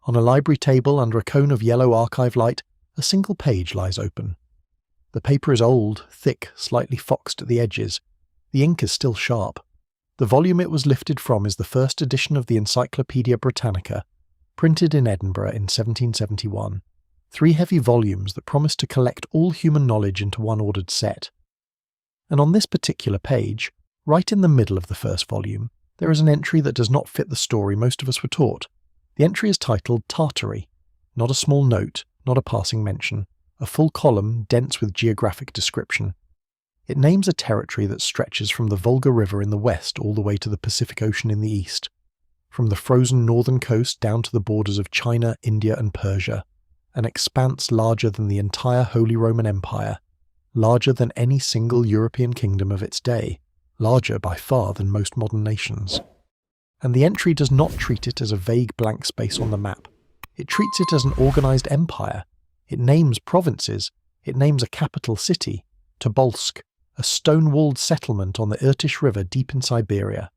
On a library table under a cone of yellow archive light, a single page lies open. The paper is old, thick, slightly foxed at the edges. The ink is still sharp. The volume it was lifted from is the first edition of the Encyclopaedia Britannica, printed in Edinburgh in 1771. 3 heavy volumes that promise to collect all human knowledge into one ordered set. And on this particular page, right in the middle of the first volume, there is an entry that does not fit the story most of us were taught. The entry is titled Tartary, not a small note, not a passing mention, a full column dense with geographic description. It names a territory that stretches from the Volga River in the west all the way to the Pacific Ocean in the east, from the frozen northern coast down to the borders of China, India and Persia, an expanse larger than the entire Holy Roman Empire, larger than any single European kingdom of its day, larger by far than most modern nations. And the entry does not treat it as a vague blank space on the map. It treats it as an organised empire. It names provinces. It names a capital city, Tobolsk, a stone-walled settlement on the Irtysh River deep in Siberia.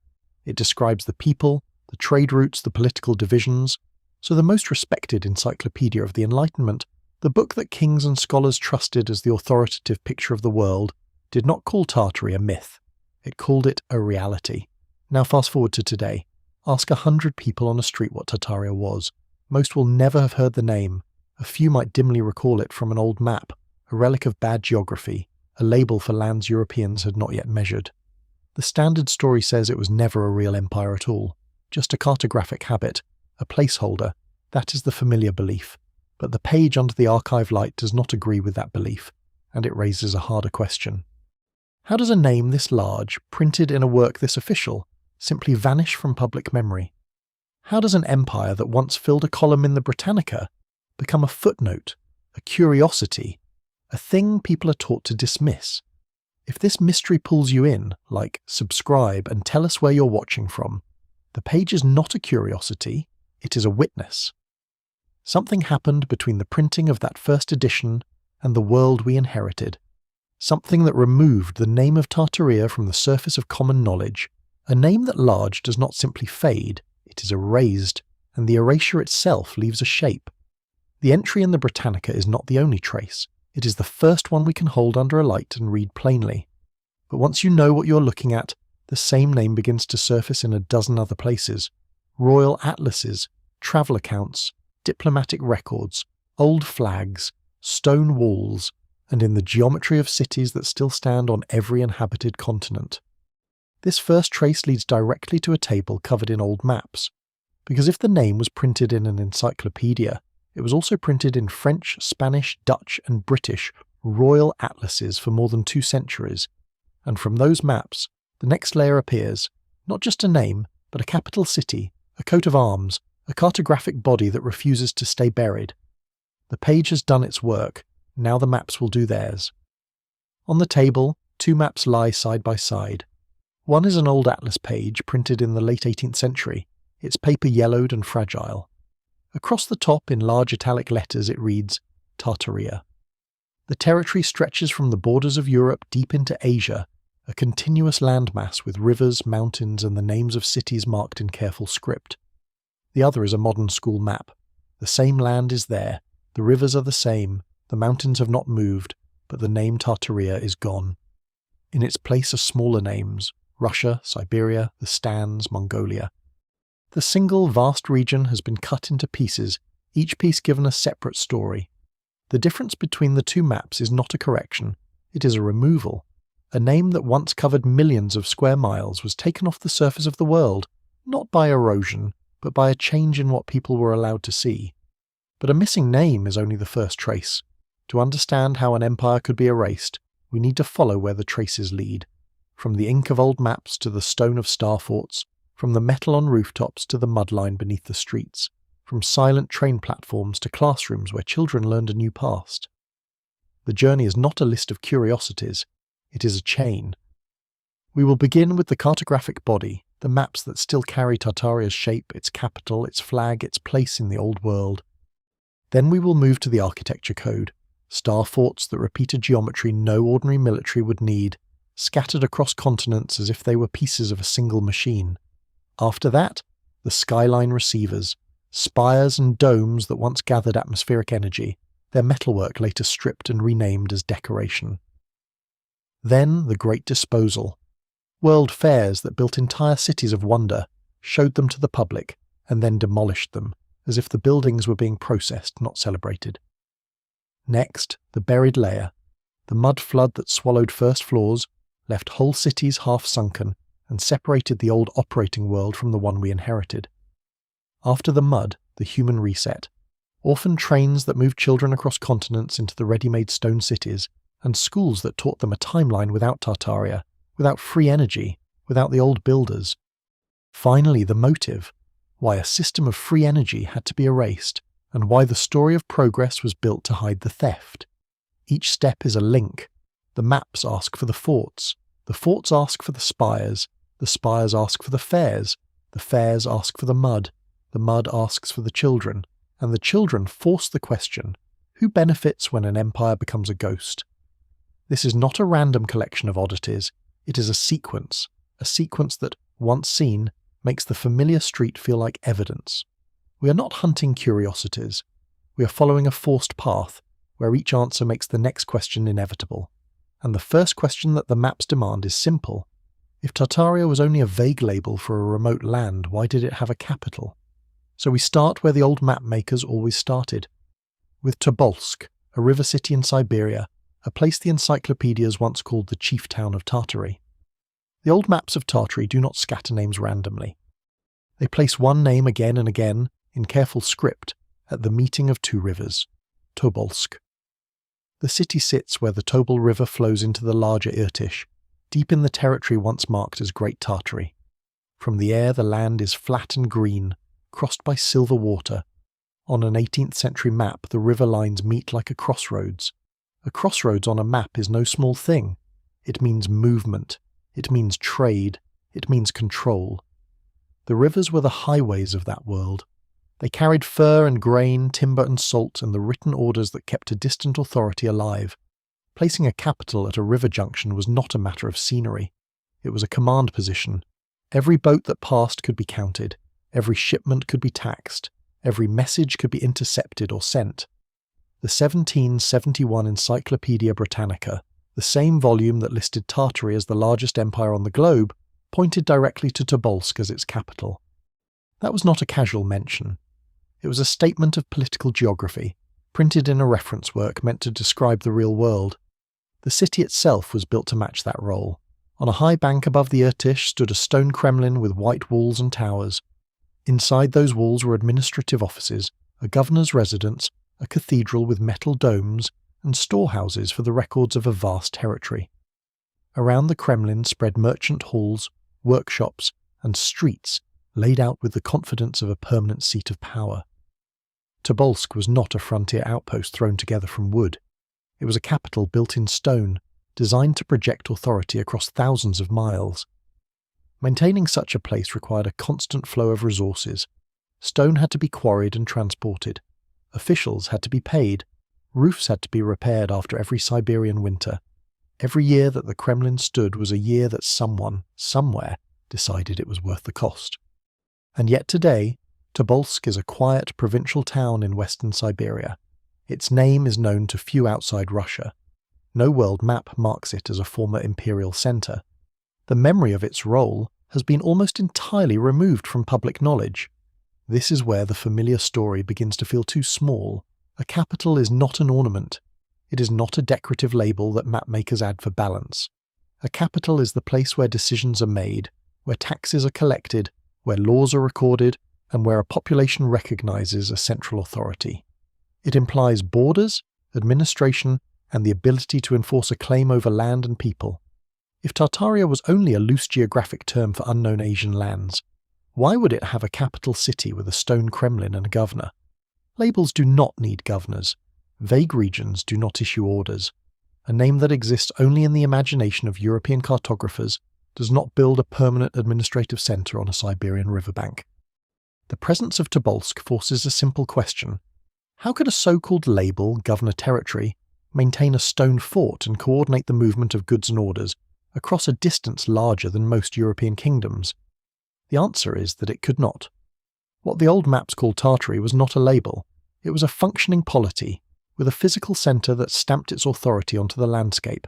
It describes the people, the trade routes, the political divisions. So the most respected encyclopedia of the Enlightenment, the book that kings and scholars trusted as the authoritative picture of the world, did not call Tartary a myth. It called it a reality. Now fast forward to today. Ask 100 people on a street what Tartaria was. Most will never have heard the name. A few might dimly recall it from an old map, a relic of bad geography, a label for lands Europeans had not yet measured. The standard story says it was never a real empire at all, just a cartographic habit, a placeholder. That is the familiar belief. But the page under the archive light does not agree with that belief, and it raises a harder question. How does a name this large, printed in a work this official, simply vanish from public memory? How does an empire that once filled a column in the Britannica become a footnote, a curiosity, a thing people are taught to dismiss? If this mystery pulls you in, like subscribe and tell us where you're watching from, the page is not a curiosity, it is a witness. Something happened between the printing of that first edition and the world we inherited. Something that removed the name of Tartaria from the surface of common knowledge, a name that large does not simply fade, it is erased, and the erasure itself leaves a shape. The entry in the Britannica is not the only trace. It is the first one we can hold under a light and read plainly. But once you know what you're looking at, the same name begins to surface in a dozen other places. Royal atlases, travel accounts, diplomatic records, old flags, stone walls, and in the geometry of cities that still stand on every inhabited continent. This first trace leads directly to a table covered in old maps, because if the name was printed in an encyclopedia, it was also printed in French, Spanish, Dutch and British royal atlases for more than 2 centuries, and from those maps, the next layer appears, not just a name, but a capital city, a coat of arms, a cartographic body that refuses to stay buried. The page has done its work, now the maps will do theirs. On the table, 2 maps lie side by side. One is an old atlas page printed in the late 18th century, its paper yellowed and fragile. Across the top in large italic letters it reads, Tartaria. The territory stretches from the borders of Europe deep into Asia, a continuous landmass with rivers, mountains and the names of cities marked in careful script. The other is a modern school map. The same land is there, the rivers are the same, the mountains have not moved, but the name Tartaria is gone. In its place are smaller names, Russia, Siberia, the Stans, Mongolia. The single vast region has been cut into pieces, each piece given a separate story. The difference between the 2 maps is not a correction, it is a removal. A name that once covered millions of square miles was taken off the surface of the world, not by erosion, but by a change in what people were allowed to see. But a missing name is only the first trace. To understand how an empire could be erased, we need to follow where the traces lead. From the ink of old maps to the stone of star forts, from the metal on rooftops to the mud line beneath the streets, from silent train platforms to classrooms where children learned a new past. The journey is not a list of curiosities, it is a chain. We will begin with the cartographic body, the maps that still carry Tartaria's shape, its capital, its flag, its place in the old world. Then we will move to the architecture code, star forts that repeat a geometry no ordinary military would need, scattered across continents as if they were pieces of a single machine. After that, the skyline receivers, spires and domes that once gathered atmospheric energy, their metalwork later stripped and renamed as decoration. Then the Great Disposal. World fairs that built entire cities of wonder, showed them to the public, and then demolished them, as if the buildings were being processed, not celebrated. Next, the buried layer, the mud flood that swallowed first floors, left whole cities half sunken, and separated the old operating world from the one we inherited. After the mud, the human reset. Orphan trains that moved children across continents into the ready-made stone cities, and schools that taught them a timeline without Tartaria, without free energy, without the old builders. Finally, the motive, why a system of free energy had to be erased, and why the story of progress was built to hide the theft. Each step is a link. The maps ask for the forts ask for the spires ask for the fairs ask for the mud asks for the children, and the children force the question, who benefits when an empire becomes a ghost? This is not a random collection of oddities, it is a sequence that, once seen, makes the familiar street feel like evidence. We are not hunting curiosities. We are following a forced path, where each answer makes the next question inevitable. And the first question that the maps demand is simple. If Tartaria was only a vague label for a remote land, why did it have a capital? So we start where the old map makers always started. With Tobolsk, a river city in Siberia, a place the encyclopedias once called the chief town of Tartary. The old maps of Tartary do not scatter names randomly. They place one name again and again, in careful script, at the meeting of two rivers, Tobolsk. The city sits where the Tobol River flows into the larger Irtysh, deep in the territory once marked as Great Tartary. From the air the land is flat and green, crossed by silver water. On an 18th century map the river lines meet like a crossroads. A crossroads on a map is no small thing. It means movement, it means trade, it means control. The rivers were the highways of that world. They carried fur and grain, timber and salt, and the written orders that kept a distant authority alive. Placing a capital at a river junction was not a matter of scenery. It was a command position. Every boat that passed could be counted. Every shipment could be taxed. Every message could be intercepted or sent. The 1771 Encyclopaedia Britannica, the same volume that listed Tartary as the largest empire on the globe, pointed directly to Tobolsk as its capital. That was not a casual mention. It was a statement of political geography, printed in a reference work meant to describe the real world. The city itself was built to match that role. On a high bank above the Irtysh stood a stone Kremlin with white walls and towers. Inside those walls were administrative offices, a governor's residence, a cathedral with metal domes, and storehouses for the records of a vast territory. Around the Kremlin spread merchant halls, workshops, and streets laid out with the confidence of a permanent seat of power. Tobolsk was not a frontier outpost thrown together from wood. It was a capital built in stone, designed to project authority across thousands of miles. Maintaining such a place required a constant flow of resources. Stone had to be quarried and transported. Officials had to be paid. Roofs had to be repaired after every Siberian winter. Every year that the Kremlin stood was a year that someone, somewhere, decided it was worth the cost. And yet today, Tobolsk is a quiet provincial town in western Siberia. Its name is known to few outside Russia. No world map marks it as a former imperial centre. The memory of its role has been almost entirely removed from public knowledge. This is where the familiar story begins to feel too small. A capital is not an ornament. It is not a decorative label that mapmakers add for balance. A capital is the place where decisions are made, where taxes are collected, where laws are recorded, and where a population recognizes a central authority. It implies borders, administration, and the ability to enforce a claim over land and people. If Tartaria was only a loose geographic term for unknown Asian lands, why would it have a capital city with a stone Kremlin and a governor? Labels do not need governors. Vague regions do not issue orders. A name that exists only in the imagination of European cartographers does not build a permanent administrative centre on a Siberian riverbank. The presence of Tobolsk forces a simple question. How could a so-called label govern a territory, maintain a stone fort and coordinate the movement of goods and orders across a distance larger than most European kingdoms? The answer is that it could not. What the old maps called Tartary was not a label, it was a functioning polity, with a physical centre that stamped its authority onto the landscape.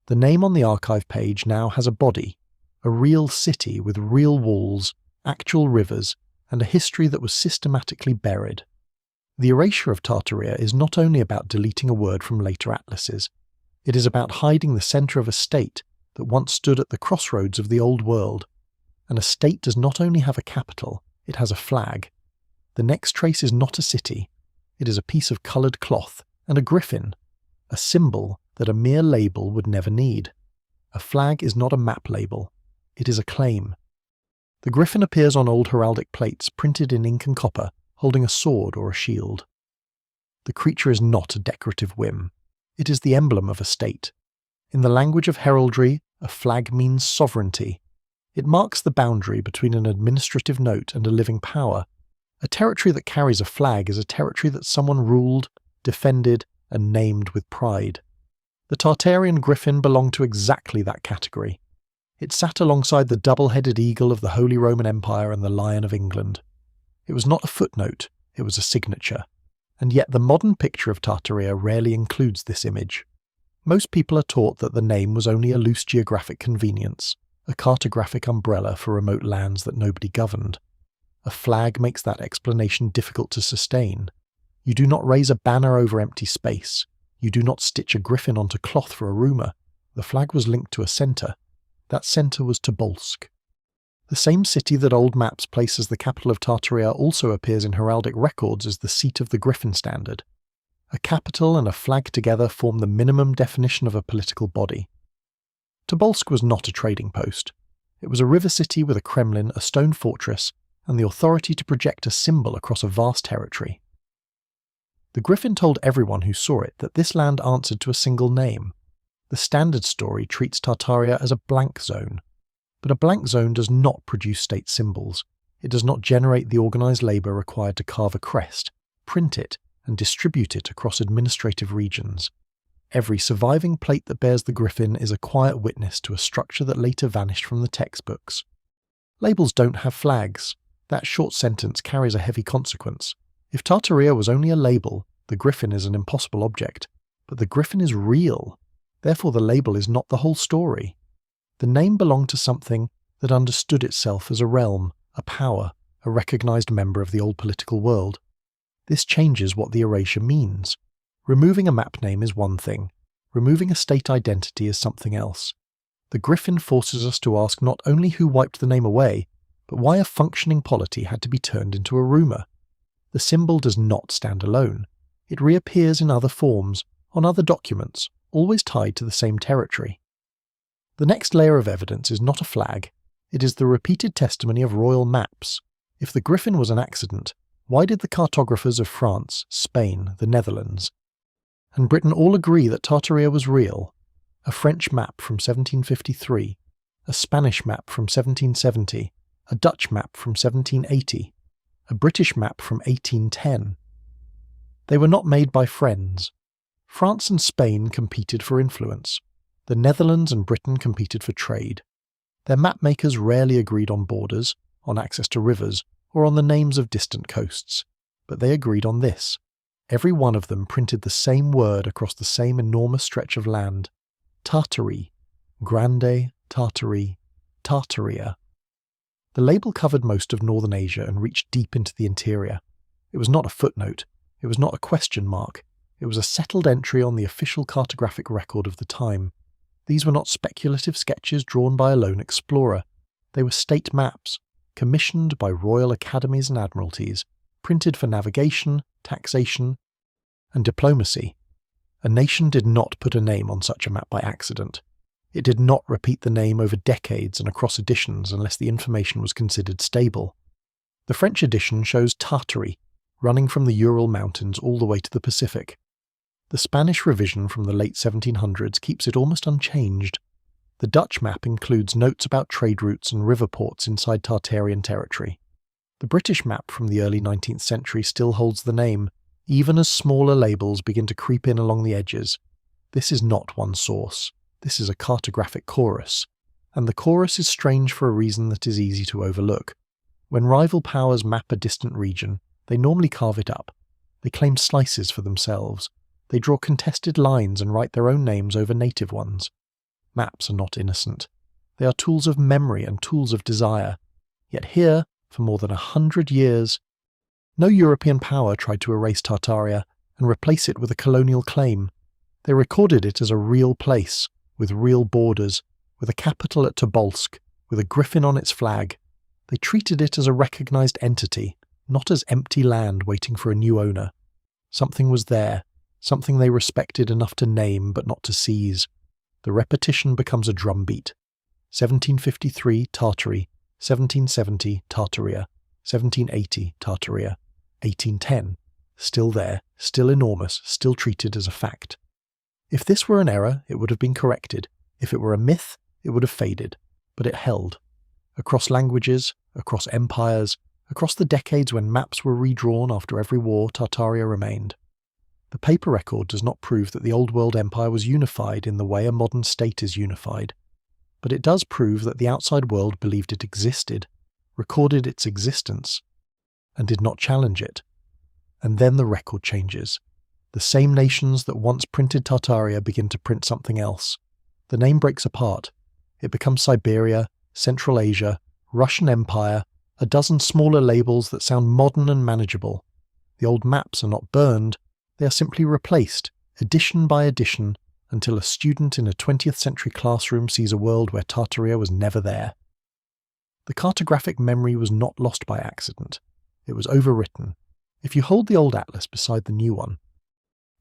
The name on the archive page now has a body, a real city with real walls, actual rivers, and a history that was systematically buried. The erasure of Tartaria is not only about deleting a word from later atlases, it is about hiding the centre of a state that once stood at the crossroads of the old world. And a state does not only have a capital, it has a flag. The next trace is not a city, it is a piece of coloured cloth and a griffin, a symbol that a mere label would never need. A flag is not a map label, it is a claim. The griffin appears on old heraldic plates printed in ink and copper, holding a sword or a shield. The creature is not a decorative whim, it is the emblem of a state. In the language of heraldry, a flag means sovereignty. It marks the boundary between an administrative note and a living power. A territory that carries a flag is a territory that someone ruled, defended, and named with pride. The Tartarian griffin belonged to exactly that category. It sat alongside the double-headed eagle of the Holy Roman Empire and the Lion of England. It was not a footnote, it was a signature. And yet the modern picture of Tartaria rarely includes this image. Most people are taught that the name was only a loose geographic convenience, a cartographic umbrella for remote lands that nobody governed. A flag makes that explanation difficult to sustain. You do not raise a banner over empty space. You do not stitch a griffin onto cloth for a rumour. The flag was linked to a centre. That centre was Tobolsk. The same city that old maps place as the capital of Tartaria also appears in heraldic records as the seat of the griffin standard. A capital and a flag together form the minimum definition of a political body. Tobolsk was not a trading post. It was a river city with a Kremlin, a stone fortress, and the authority to project a symbol across a vast territory. The griffin told everyone who saw it that this land answered to a single name. The standard story treats Tartaria as a blank zone. But a blank zone does not produce state symbols. It does not generate the organised labour required to carve a crest, print it, and distribute it across administrative regions. Every surviving plate that bears the griffin is a quiet witness to a structure that later vanished from the textbooks. Labels don't have flags. That short sentence carries a heavy consequence. If Tartaria was only a label, the griffin is an impossible object. But the griffin is real. Therefore the label is not the whole story. The name belonged to something that understood itself as a realm, a power, a recognised member of the old political world. This changes what the erasure means. Removing a map name is one thing. Removing a state identity is something else. The griffin forces us to ask not only who wiped the name away, but why a functioning polity had to be turned into a rumour. The symbol does not stand alone. It reappears in other forms, on other documents, always tied to the same territory. The next layer of evidence is not a flag. It is the repeated testimony of royal maps. If the griffin was an accident, why did the cartographers of France, Spain, the Netherlands, and Britain all agree that Tartaria was real? A French map from 1753, a Spanish map from 1770, a Dutch map from 1780, a British map from 1810. They were not made by friends. France and Spain competed for influence. The Netherlands and Britain competed for trade. Their mapmakers rarely agreed on borders, on access to rivers, or on the names of distant coasts. But they agreed on this. Every one of them printed the same word across the same enormous stretch of land. Tartary. Grande Tartary. Tartaria. The label covered most of northern Asia and reached deep into the interior. It was not a footnote. It was not a question mark. It was a settled entry on the official cartographic record of the time. These were not speculative sketches drawn by a lone explorer. They were state maps, commissioned by royal academies and admiralties, printed for navigation, taxation, and diplomacy. A nation did not put a name on such a map by accident. It did not repeat the name over decades and across editions unless the information was considered stable. The French edition shows Tartary, running from the Ural Mountains all the way to the Pacific. The Spanish revision from the late 1700s keeps it almost unchanged. The Dutch map includes notes about trade routes and river ports inside Tartarian territory. The British map from the early 19th century still holds the name, even as smaller labels begin to creep in along the edges. This is not one source. This is a cartographic chorus. And the chorus is strange for a reason that is easy to overlook. When rival powers map a distant region, they normally carve it up. They claim slices for themselves. They draw contested lines and write their own names over native ones. Maps are not innocent. They are tools of memory and tools of desire. Yet here, for more than 100 years, no European power tried to erase Tartaria and replace it with a colonial claim. They recorded it as a real place, with real borders, with a capital at Tobolsk, with a griffin on its flag. They treated it as a recognized entity, not as empty land waiting for a new owner. Something was there, something they respected enough to name but not to seize. The repetition becomes a drumbeat. 1753 Tartary, 1770 Tartaria, 1780 Tartaria, 1810. Still there, still enormous, still treated as a fact. If this were an error, it would have been corrected. If it were a myth, it would have faded. But it held. Across languages, across empires, across the decades when maps were redrawn after every war, Tartaria remained. The paper record does not prove that the Old World Empire was unified in the way a modern state is unified. But it does prove that the outside world believed it existed, recorded its existence, and did not challenge it. And then the record changes. The same nations that once printed Tartaria begin to print something else. The name breaks apart. It becomes Siberia, Central Asia, Russian Empire, a dozen smaller labels that sound modern and manageable. The old maps are not burned, they are simply replaced, edition by edition, until a student in a 20th century classroom sees a world where Tartaria was never there. The cartographic memory was not lost by accident. It was overwritten. If you hold the old atlas beside the new one,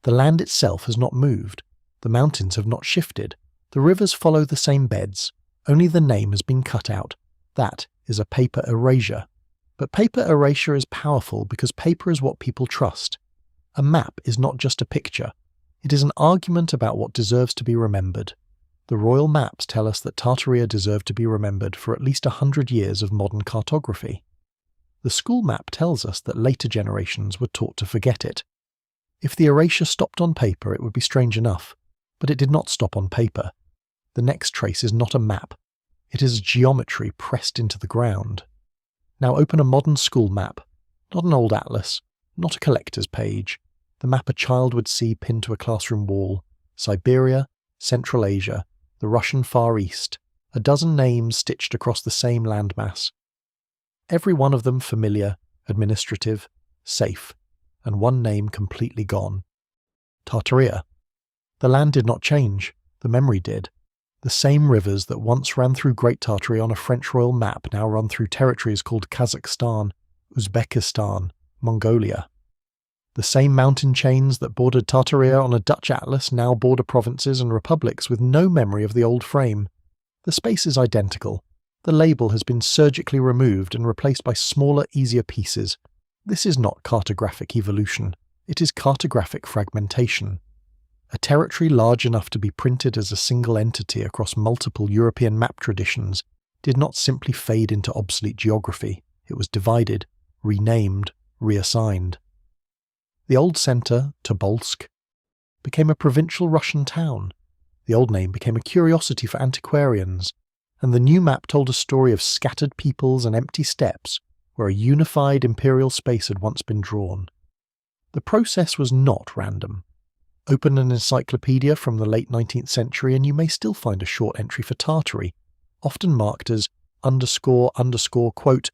the land itself has not moved. The mountains have not shifted. The rivers follow the same beds. Only the name has been cut out. That is a paper erasure. But paper erasure is powerful because paper is what people trust. A map is not just a picture. It is an argument about what deserves to be remembered. The royal maps tell us that Tartaria deserved to be remembered for at least 100 years of modern cartography. The school map tells us that later generations were taught to forget it. If the erasure stopped on paper, it would be strange enough, but it did not stop on paper. The next trace is not a map. It is geometry pressed into the ground. Now open a modern school map, not an old atlas, not a collector's page, the map a child would see pinned to a classroom wall. Siberia, Central Asia, the Russian Far East, a dozen names stitched across the same landmass. Every one of them familiar, administrative, safe, and one name completely gone. Tartaria. The land did not change, the memory did. The same rivers that once ran through Great Tartary on a French royal map now run through territories called Kazakhstan, Uzbekistan, Mongolia. The same mountain chains that bordered Tartaria on a Dutch atlas now border provinces and republics with no memory of the old frame. The space is identical. The label has been surgically removed and replaced by smaller, easier pieces. This is not cartographic evolution. It is cartographic fragmentation. A territory large enough to be printed as a single entity across multiple European map traditions did not simply fade into obsolete geography. It was divided, renamed, reassigned. The old centre, Tobolsk, became a provincial Russian town. The old name became a curiosity for antiquarians, and the new map told a story of scattered peoples and empty steppes where a unified imperial space had once been drawn. The process was not random. Open an encyclopedia from the late 19th century and you may still find a short entry for Tartary, often marked as ___quote _0__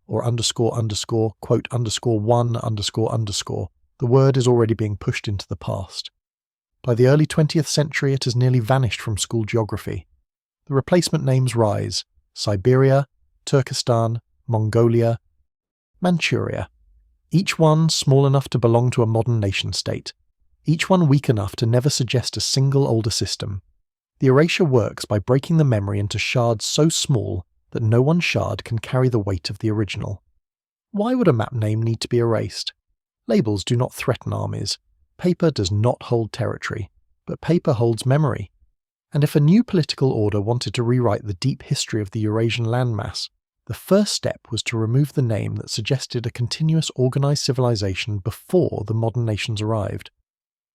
or __quote_1__. The word is already being pushed into the past. By the early 20th century it has nearly vanished from school geography. The replacement names rise: Siberia, Turkestan, Mongolia, Manchuria. Each one small enough to belong to a modern nation-state. Each one weak enough to never suggest a single older system. The erasure works by breaking the memory into shards so small that no one shard can carry the weight of the original. Why would a map name need to be erased? Labels do not threaten armies. Paper does not hold territory, but paper holds memory. And if a new political order wanted to rewrite the deep history of the Eurasian landmass, the first step was to remove the name that suggested a continuous organized civilization before the modern nations arrived.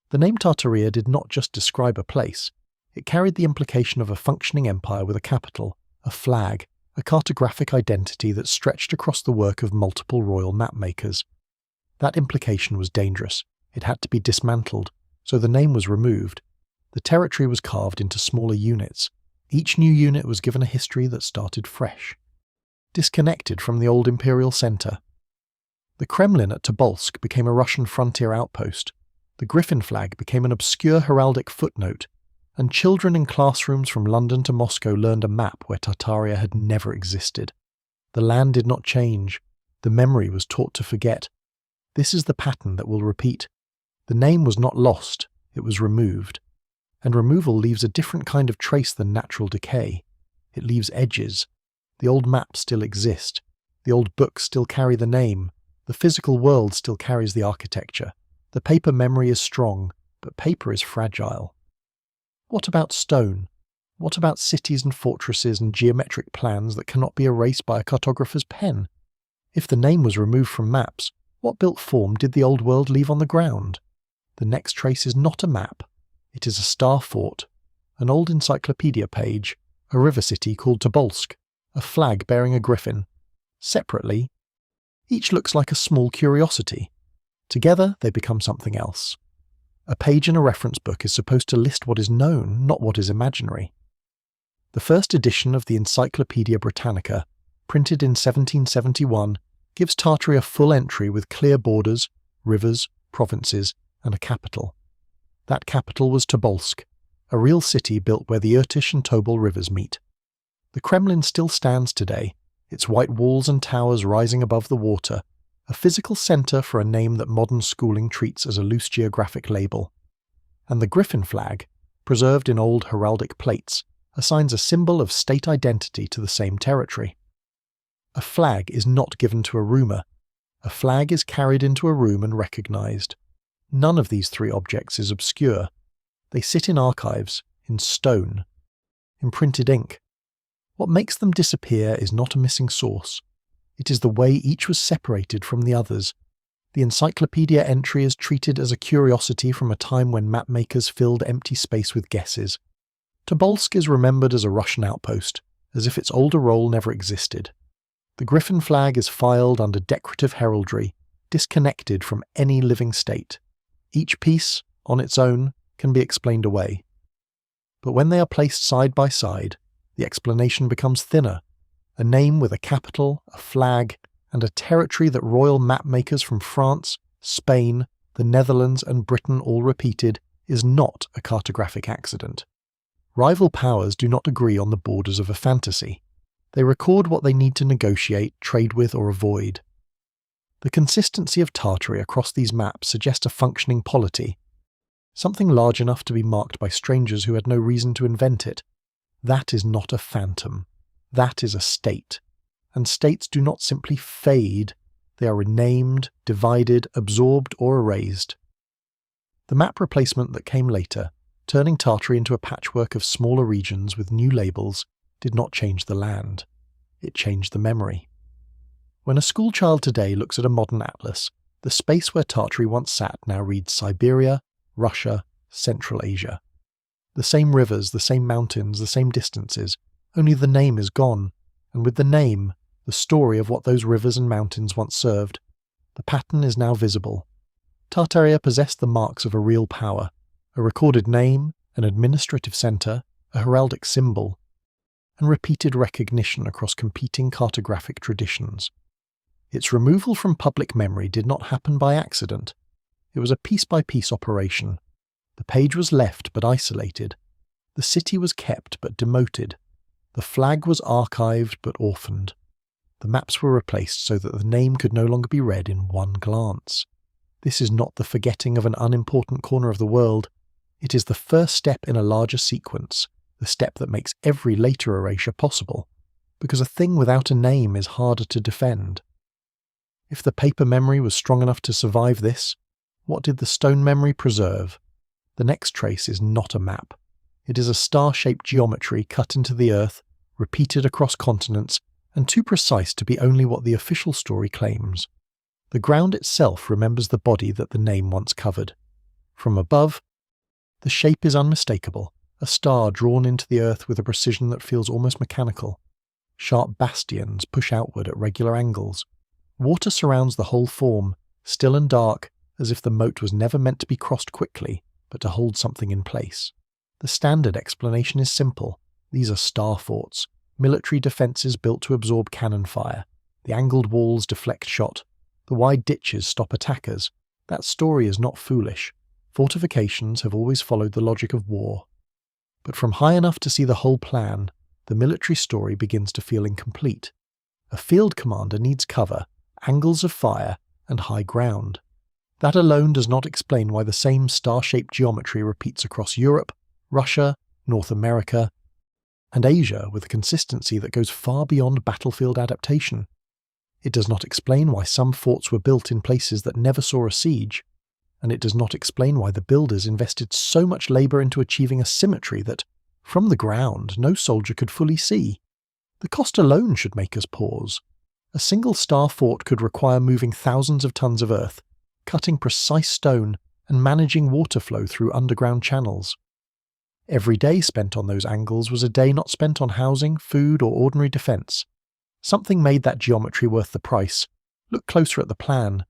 The name Tartaria did not just describe a place. It carried the implication of a functioning empire with a capital, a flag, a cartographic identity that stretched across the work of multiple royal mapmakers. That implication was dangerous. It had to be dismantled, so the name was removed. The territory was carved into smaller units. Each new unit was given a history that started fresh, disconnected from the old imperial centre. The Kremlin at Tobolsk became a Russian frontier outpost. The griffin flag became an obscure heraldic footnote, and children in classrooms from London to Moscow learned a map where Tartaria had never existed. The land did not change. The memory was taught to forget. This is the pattern that will repeat. The name was not lost, it was removed. And removal leaves a different kind of trace than natural decay. It leaves edges. The old maps still exist. The old books still carry the name. The physical world still carries the architecture. The paper memory is strong, but paper is fragile. What about stone? What about cities and fortresses and geometric plans that cannot be erased by a cartographer's pen? If the name was removed from maps, what built form did the old world leave on the ground? The next trace is not a map. It is a star fort, an old encyclopedia page, a river city called Tobolsk, a flag bearing a griffin. Separately, each looks like a small curiosity. Together, they become something else. A page in a reference book is supposed to list what is known, not what is imaginary. The first edition of the Encyclopaedia Britannica, printed in 1771, gives Tartary a full entry with clear borders, rivers, provinces, and a capital. That capital was Tobolsk, a real city built where the Irtysh and Tobol rivers meet. The Kremlin still stands today, its white walls and towers rising above the water, a physical centre for a name that modern schooling treats as a loose geographic label. And the griffin flag, preserved in old heraldic plates, assigns a symbol of state identity to the same territory. A flag is not given to a rumour. A flag is carried into a room and recognised. None of these three objects is obscure. They sit in archives, in stone, in printed ink. What makes them disappear is not a missing source. It is the way each was separated from the others. The encyclopedia entry is treated as a curiosity from a time when mapmakers filled empty space with guesses. Tobolsk is remembered as a Russian outpost, as if its older role never existed. The griffin flag is filed under decorative heraldry, disconnected from any living state. Each piece, on its own, can be explained away. But when they are placed side by side, the explanation becomes thinner. A name with a capital, a flag, and a territory that royal mapmakers from France, Spain, the Netherlands and Britain all repeated is not a cartographic accident. Rival powers do not agree on the borders of a fantasy. They record what they need to negotiate, trade with or avoid. The consistency of Tartary across these maps suggests a functioning polity, something large enough to be marked by strangers who had no reason to invent it. That is not a phantom. That is a state. And states do not simply fade, they are renamed, divided, absorbed or erased. The map replacement that came later, turning Tartary into a patchwork of smaller regions with new labels, did not change the land. It changed the memory. When a schoolchild today looks at a modern atlas, the space where Tartary once sat now reads Siberia, Russia, Central Asia. The same rivers, the same mountains, the same distances, only the name is gone, and with the name, the story of what those rivers and mountains once served. The pattern is now visible. Tartaria possessed the marks of a real power, a recorded name, an administrative centre, a heraldic symbol, and repeated recognition across competing cartographic traditions. Its removal from public memory did not happen by accident. It was a piece-by-piece operation. The page was left but isolated. The city was kept but demoted. The flag was archived but orphaned. The maps were replaced so that the name could no longer be read in one glance. This is not the forgetting of an unimportant corner of the world. It is the first step in a larger sequence, the step that makes every later erasure possible, because a thing without a name is harder to defend. If the paper memory was strong enough to survive this, what did the stone memory preserve? The next trace is not a map. It is a star-shaped geometry cut into the earth, repeated across continents, and too precise to be only what the official story claims. The ground itself remembers the body that the name once covered. From above, the shape is unmistakable, a star drawn into the earth with a precision that feels almost mechanical. Sharp bastions push outward at regular angles. Water surrounds the whole form, still and dark, as if the moat was never meant to be crossed quickly, but to hold something in place. The standard explanation is simple. These are star forts, military defences built to absorb cannon fire. The angled walls deflect shot. The wide ditches stop attackers. That story is not foolish. Fortifications have always followed the logic of war. But from high enough to see the whole plan, the military story begins to feel incomplete. A field commander needs cover, angles of fire, and high ground. That alone does not explain why the same star-shaped geometry repeats across Europe, Russia, North America, and Asia with a consistency that goes far beyond battlefield adaptation. It does not explain why some forts were built in places that never saw a siege, and it does not explain why the builders invested so much labour into achieving a symmetry that, from the ground, no soldier could fully see. The cost alone should make us pause. A single star fort could require moving thousands of tons of earth, cutting precise stone, and managing water flow through underground channels. Every day spent on those angles was a day not spent on housing, food, or ordinary defence. Something made that geometry worth the price. Look closer at the plan.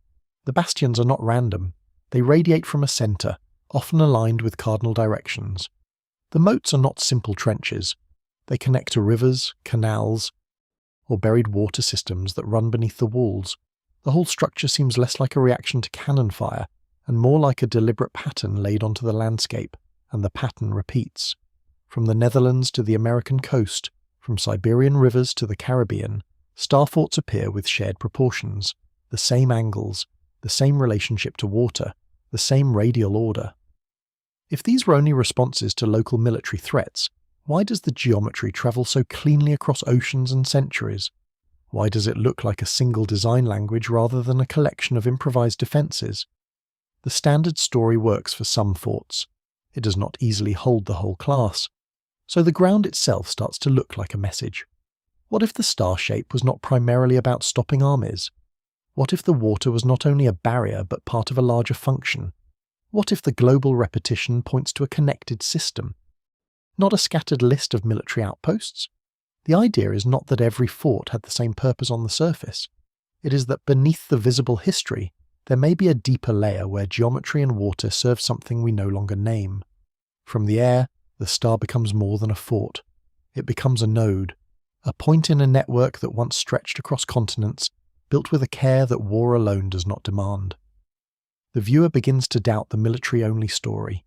The bastions are not random. They radiate from a centre, often aligned with cardinal directions. The moats are not simple trenches. They connect to rivers, canals, or buried water systems that run beneath the walls. The whole structure seems less like a reaction to cannon fire, and more like a deliberate pattern laid onto the landscape, and the pattern repeats. From the Netherlands to the American coast, from Siberian rivers to the Caribbean, star forts appear with shared proportions, the same angles, the same relationship to water, the same radial order. If these were only responses to local military threats, why does the geometry travel so cleanly across oceans and centuries? Why does it look like a single design language rather than a collection of improvised defences? The standard story works for some forts. It does not easily hold the whole class. So the ground itself starts to look like a message. What if the star shape was not primarily about stopping armies? What if the water was not only a barrier but part of a larger function? What if the global repetition points to a connected system? Not a scattered list of military outposts? The idea is not that every fort had the same purpose on the surface. It is that beneath the visible history, there may be a deeper layer where geometry and water serve something we no longer name. From the air, the star becomes more than a fort. It becomes a node, a point in a network that once stretched across continents, built with a care that war alone does not demand. The viewer begins to doubt the military-only story.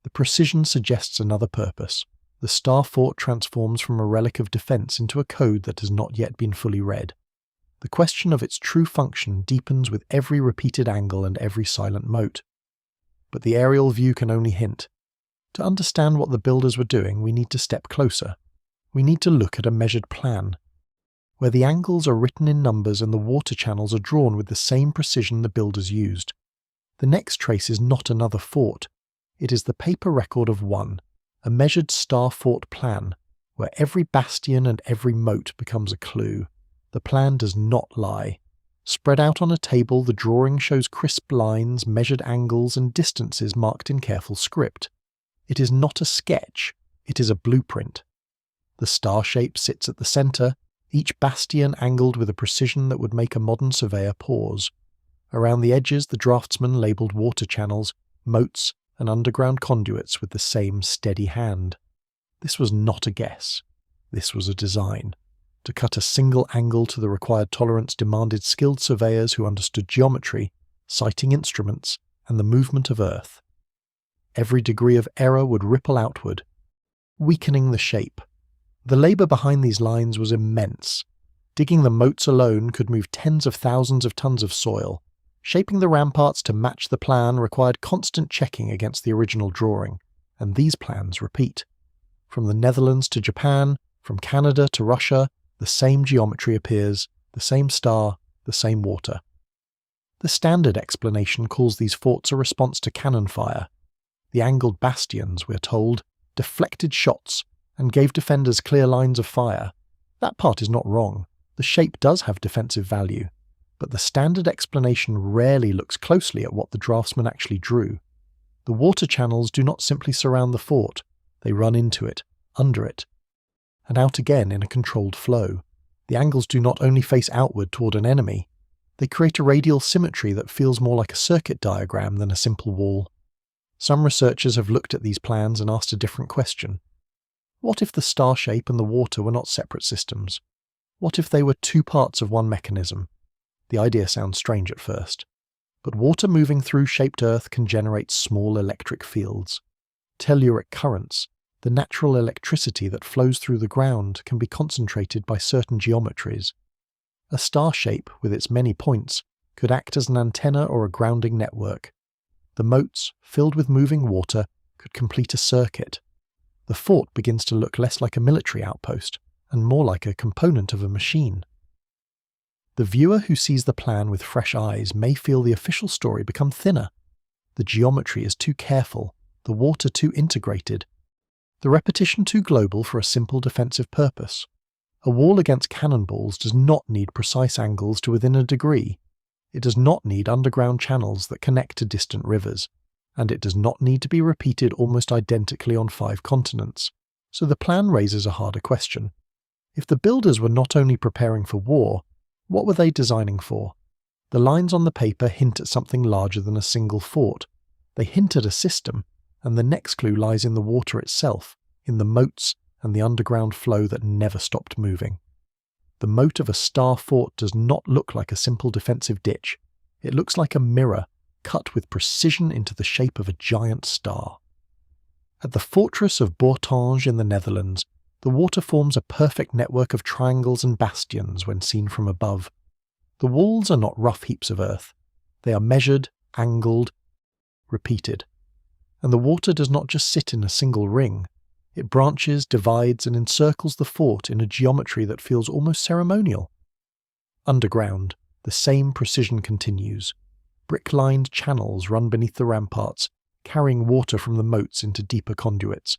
The precision suggests another purpose. The star fort transforms from a relic of defence into a code that has not yet been fully read. The question of its true function deepens with every repeated angle and every silent moat. But the aerial view can only hint. To understand what the builders were doing, we need to step closer. We need to look at a measured plan, where the angles are written in numbers and the water channels are drawn with the same precision the builders used. The next trace is not another fort. It is the paper record of one, a measured star fort plan, where every bastion and every moat becomes a clue. The plan does not lie. Spread out on a table, the drawing shows crisp lines, measured angles, and distances marked in careful script. It is not a sketch, it is a blueprint. The star shape sits at the centre, each bastion angled with a precision that would make a modern surveyor pause. Around the edges, the draftsman labelled water channels, moats, and underground conduits with the same steady hand. This was not a guess. This was a design. To cut a single angle to the required tolerance demanded skilled surveyors who understood geometry, sighting instruments, and the movement of earth. Every degree of error would ripple outward, weakening the shape. The labour behind these lines was immense. Digging the moats alone could move tens of thousands of tons of soil. Shaping the ramparts to match the plan required constant checking against the original drawing, and these plans repeat. From the Netherlands to Japan, from Canada to Russia, the same geometry appears, the same star, the same water. The standard explanation calls these forts a response to cannon fire. The angled bastions, we're told, deflected shots and gave defenders clear lines of fire. That part is not wrong. The shape does have defensive value. But the standard explanation rarely looks closely at what the draftsman actually drew. The water channels do not simply surround the fort, they run into it, under it, and out again in a controlled flow. The angles do not only face outward toward an enemy, they create a radial symmetry that feels more like a circuit diagram than a simple wall. Some researchers have looked at these plans and asked a different question. What if the star shape and the water were not separate systems? What if they were two parts of one mechanism? The idea sounds strange at first, but water moving through shaped Earth can generate small electric fields. Telluric currents, the natural electricity that flows through the ground, can be concentrated by certain geometries. A star shape, with its many points, could act as an antenna or a grounding network. The moats, filled with moving water, could complete a circuit. The fort begins to look less like a military outpost and more like a component of a machine. The viewer who sees the plan with fresh eyes may feel the official story become thinner. The geometry is too careful, the water too integrated, the repetition too global for a simple defensive purpose. A wall against cannonballs does not need precise angles to within a degree. It does not need underground channels that connect to distant rivers, and it does not need to be repeated almost identically on 5 continents. So the plan raises a harder question. If the builders were not only preparing for war, what were they designing for? The lines on the paper hint at something larger than a single fort. They hint at a system, and the next clue lies in the water itself, in the moats and the underground flow that never stopped moving. The moat of a star fort does not look like a simple defensive ditch. It looks like a mirror, cut with precision into the shape of a giant star. At the fortress of Bourtange in the Netherlands, the water forms a perfect network of triangles and bastions when seen from above. The walls are not rough heaps of earth. They are measured, angled, repeated. And the water does not just sit in a single ring. It branches, divides, and encircles the fort in a geometry that feels almost ceremonial. Underground, the same precision continues. Brick-lined channels run beneath the ramparts, carrying water from the moats into deeper conduits.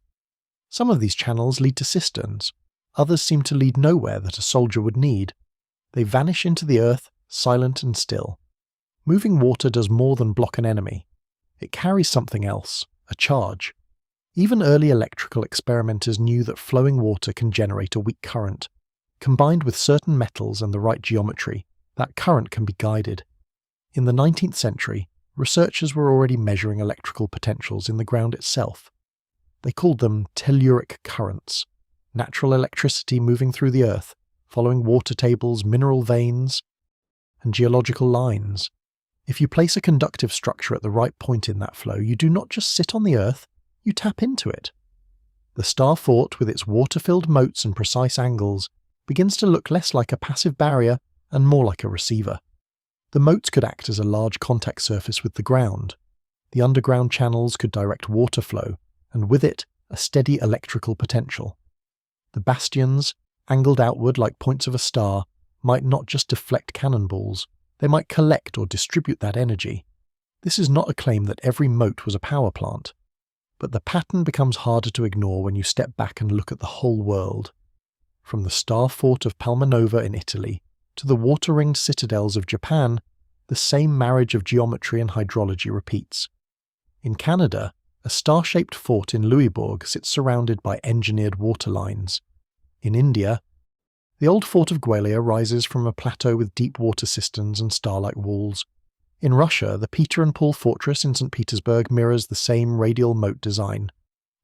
Some of these channels lead to cisterns. Others seem to lead nowhere that a soldier would need. They vanish into the earth, silent and still. Moving water does more than block an enemy. It carries something else, a charge. Even early electrical experimenters knew that flowing water can generate a weak current. Combined with certain metals and the right geometry, that current can be guided. In the 19th century, researchers were already measuring electrical potentials in the ground itself. They called them telluric currents, natural electricity moving through the earth, following water tables, mineral veins, and geological lines. If you place a conductive structure at the right point in that flow, you do not just sit on the earth, you tap into it. The star fort, with its water-filled moats and precise angles, begins to look less like a passive barrier and more like a receiver. The moats could act as a large contact surface with the ground. The underground channels could direct water flow, and with it, a steady electrical potential. The bastions, angled outward like points of a star, might not just deflect cannonballs, they might collect or distribute that energy. This is not a claim that every moat was a power plant, but the pattern becomes harder to ignore when you step back and look at the whole world. From the star fort of Palmanova in Italy to the water-ringed citadels of Japan, the same marriage of geometry and hydrology repeats. In Canada, a star-shaped fort in Louisbourg sits surrounded by engineered water lines. In India, the old fort of Gwalior rises from a plateau with deep water cisterns and star-like walls. In Russia, the Peter and Paul fortress in St. Petersburg mirrors the same radial moat design.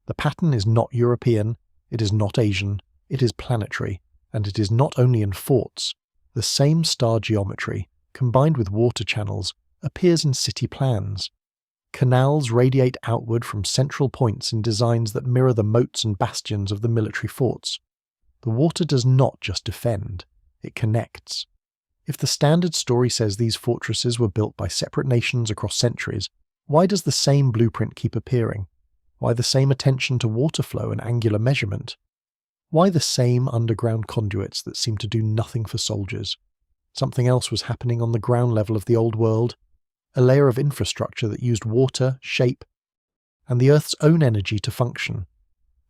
The pattern is not European, it is not Asian, it is planetary, and it is not only in forts. The same star geometry, combined with water channels, appears in city plans. Canals radiate outward from central points in designs that mirror the moats and bastions of the military forts. The water does not just defend, it connects. If the standard story says these fortresses were built by separate nations across centuries, why does the same blueprint keep appearing? Why the same attention to water flow and angular measurement? Why the same underground conduits that seem to do nothing for soldiers? Something else was happening on the ground level of the old world, a layer of infrastructure that used water, shape, and the Earth's own energy to function.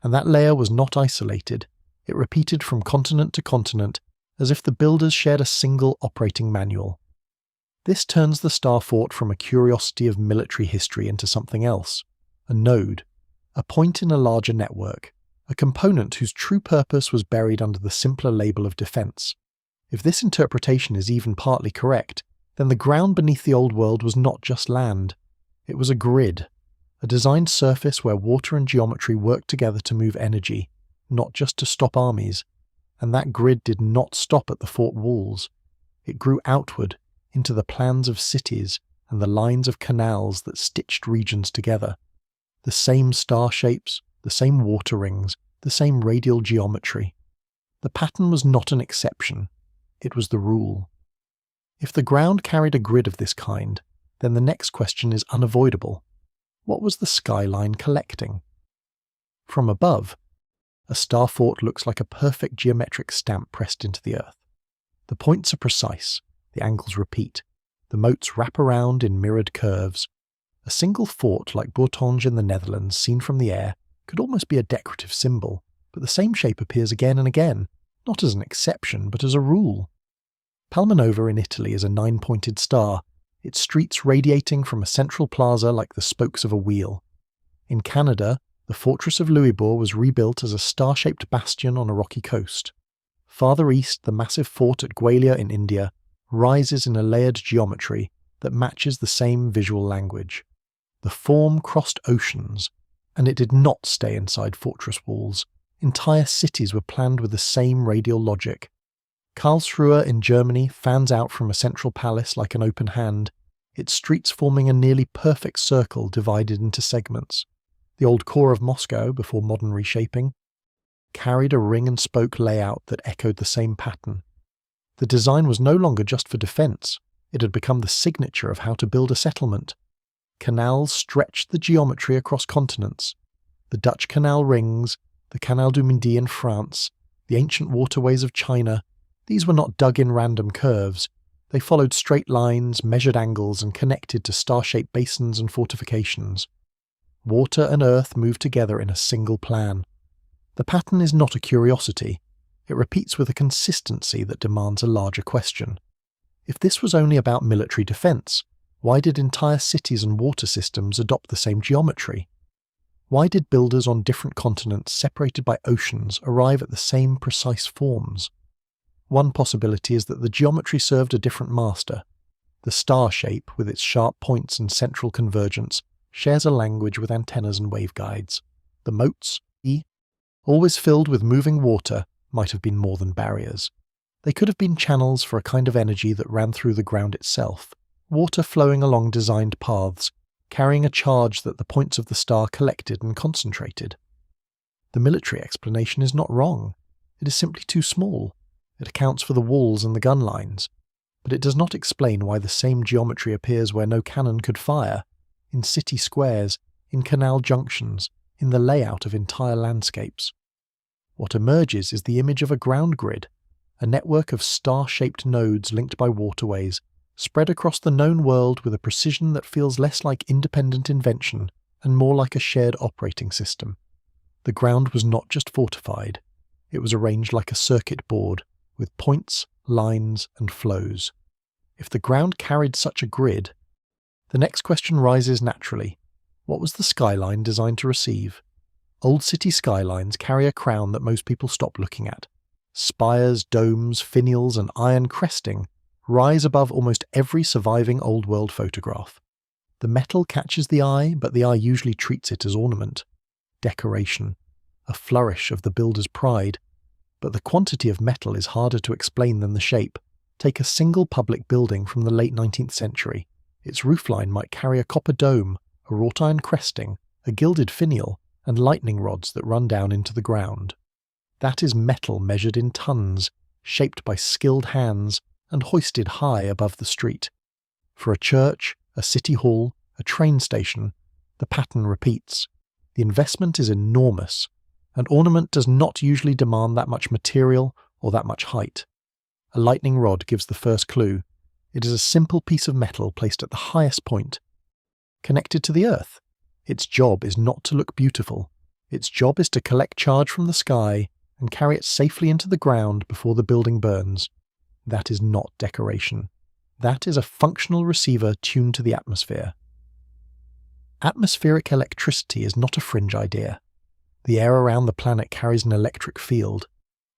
And that layer was not isolated. It repeated from continent to continent, as if the builders shared a single operating manual. This turns the star fort from a curiosity of military history into something else, a node, a point in a larger network, a component whose true purpose was buried under the simpler label of defense. If this interpretation is even partly correct, then the ground beneath the old world was not just land. It was a grid, a designed surface where water and geometry worked together to move energy, not just to stop armies. And that grid did not stop at the fort walls. It grew outward into the plans of cities and the lines of canals that stitched regions together. The same star shapes, the same water rings, the same radial geometry. The pattern was not an exception, it was the rule. If the ground carried a grid of this kind, then the next question is unavoidable. What was the skyline collecting? From above, a star fort looks like a perfect geometric stamp pressed into the earth. The points are precise, the angles repeat, the moats wrap around in mirrored curves. A single fort like Bourtange in the Netherlands, seen from the air, could almost be a decorative symbol, but the same shape appears again and again, not as an exception, but as a rule. Palmanova in Italy is a 9-pointed star, its streets radiating from a central plaza like the spokes of a wheel. In Canada, the fortress of Louisbourg was rebuilt as a star-shaped bastion on a rocky coast. Farther east, the massive fort at Gwalior in India rises in a layered geometry that matches the same visual language. The form crossed oceans, and it did not stay inside fortress walls. Entire cities were planned with the same radial logic. Karlsruhe in Germany fans out from a central palace like an open hand, its streets forming a nearly perfect circle divided into segments. The old core of Moscow, before modern reshaping, carried a ring and spoke layout that echoed the same pattern. The design was no longer just for defence, it had become the signature of how to build a settlement. Canals stretched the geometry across continents. The Dutch canal rings, the Canal du Midi in France, the ancient waterways of China, these were not dug in random curves. They followed straight lines, measured angles, and connected to star-shaped basins and fortifications. Water and earth moved together in a single plan. The pattern is not a curiosity. It repeats with a consistency that demands a larger question. If this was only about military defence, why did entire cities and water systems adopt the same geometry? Why did builders on different continents separated by oceans arrive at the same precise forms? One possibility is that the geometry served a different master. The star shape, with its sharp points and central convergence, shares a language with antennas and waveguides. The moats, always filled with moving water, might have been more than barriers. They could have been channels for a kind of energy that ran through the ground itself, water flowing along designed paths, carrying a charge that the points of the star collected and concentrated. The military explanation is not wrong. It is simply too small. It accounts for the walls and the gun lines, but it does not explain why the same geometry appears where no cannon could fire, in city squares, in canal junctions, in the layout of entire landscapes. What emerges is the image of a ground grid, a network of star-shaped nodes linked by waterways, spread across the known world with a precision that feels less like independent invention and more like a shared operating system. The ground was not just fortified, it was arranged like a circuit board, with points, lines, and flows. If the ground carried such a grid, the next question rises naturally. What was the skyline designed to receive? Old city skylines carry a crown that most people stop looking at. Spires, domes, finials, and iron cresting rise above almost every surviving old world photograph. The metal catches the eye, but the eye usually treats it as ornament, decoration, a flourish of the builder's pride. But the quantity of metal is harder to explain than the shape. Take a single public building from the late 19th century. Its roofline might carry a copper dome, a wrought iron cresting, a gilded finial, and lightning rods that run down into the ground. That is metal measured in tons, shaped by skilled hands, and hoisted high above the street. For a church, a city hall, a train station, the pattern repeats. The investment is enormous. An ornament does not usually demand that much material or that much height. A lightning rod gives the first clue. It is a simple piece of metal placed at the highest point, connected to the earth. Its job is not to look beautiful. Its job is to collect charge from the sky and carry it safely into the ground before the building burns. That is not decoration. That is a functional receiver tuned to the atmosphere. Atmospheric electricity is not a fringe idea. The air around the planet carries an electric field.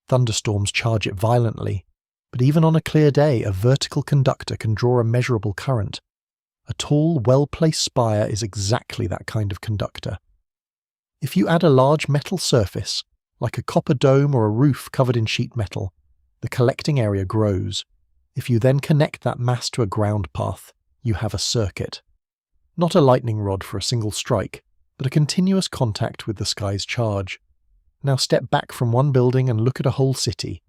Thunderstorms charge it violently. But even on a clear day, a vertical conductor can draw a measurable current. A tall, well-placed spire is exactly that kind of conductor. If you add a large metal surface, like a copper dome or a roof covered in sheet metal, the collecting area grows. If you then connect that mass to a ground path, you have a circuit. Not a lightning rod for a single strike, but a continuous contact with the sky's charge. Now step back from one building and look at a whole city,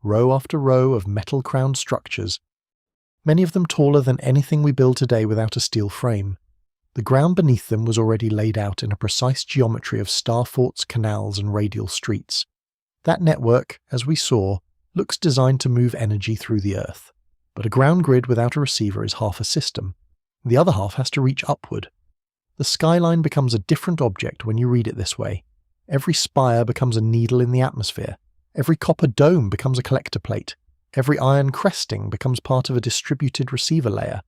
row after row of metal-crowned structures, many of them taller than anything we build today without a steel frame. The ground beneath them was already laid out in a precise geometry of star forts, canals, and radial streets. That network, as we saw, looks designed to move energy through the Earth. But a ground grid without a receiver is half a system. The other half has to reach upward. The skyline becomes a different object when you read it this way. Every spire becomes a needle in the atmosphere. Every copper dome becomes a collector plate. Every iron cresting becomes part of a distributed receiver layer.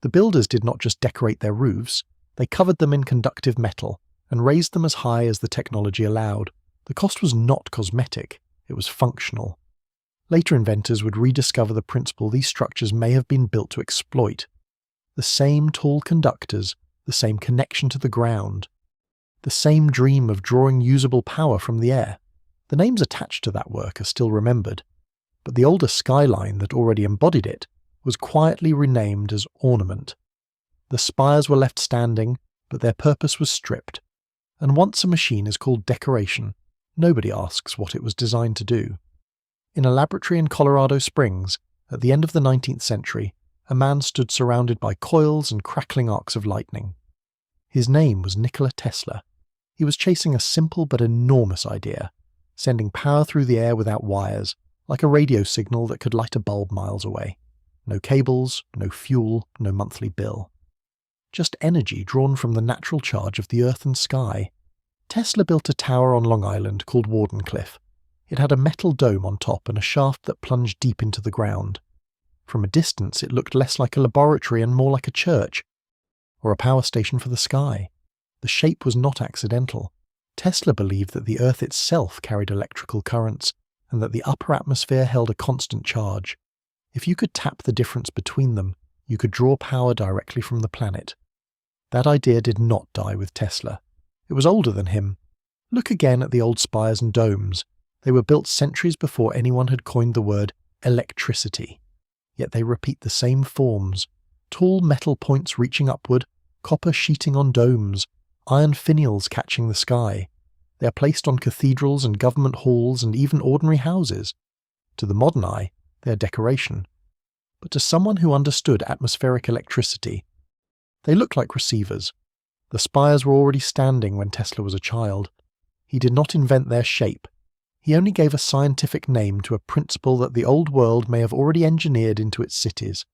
The builders did not just decorate their roofs, they covered them in conductive metal and raised them as high as the technology allowed. The cost was not cosmetic, it was functional. Later inventors would rediscover the principle these structures may have been built to exploit. The same tall conductors, the same connection to the ground, the same dream of drawing usable power from the air. The names attached to that work are still remembered, but the older skyline that already embodied it was quietly renamed as ornament. The spires were left standing, but their purpose was stripped, and once a machine is called decoration, nobody asks what it was designed to do. In a laboratory in Colorado Springs, at the end of the 19th century, a man stood surrounded by coils and crackling arcs of lightning. His name was Nikola Tesla. He was chasing a simple but enormous idea, sending power through the air without wires, like a radio signal that could light a bulb miles away. No cables, no fuel, no monthly bill. Just energy drawn from the natural charge of the earth and sky. Tesla built a tower on Long Island called Wardenclyffe. It had a metal dome on top and a shaft that plunged deep into the ground. From a distance it looked less like a laboratory and more like a church, or a power station for the sky. The shape was not accidental. Tesla believed that the Earth itself carried electrical currents, and that the upper atmosphere held a constant charge. If you could tap the difference between them, you could draw power directly from the planet. That idea did not die with Tesla. It was older than him. Look again at the old spires and domes. They were built centuries before anyone had coined the word electricity. Yet they repeat the same forms. Tall metal points reaching upward, copper sheeting on domes, iron finials catching the sky. They are placed on cathedrals and government halls and even ordinary houses. To the modern eye, they are decoration. But to someone who understood atmospheric electricity, they look like receivers. The spires were already standing when Tesla was a child. He did not invent their shape. He only gave a scientific name to a principle that the old world may have already engineered into its cities.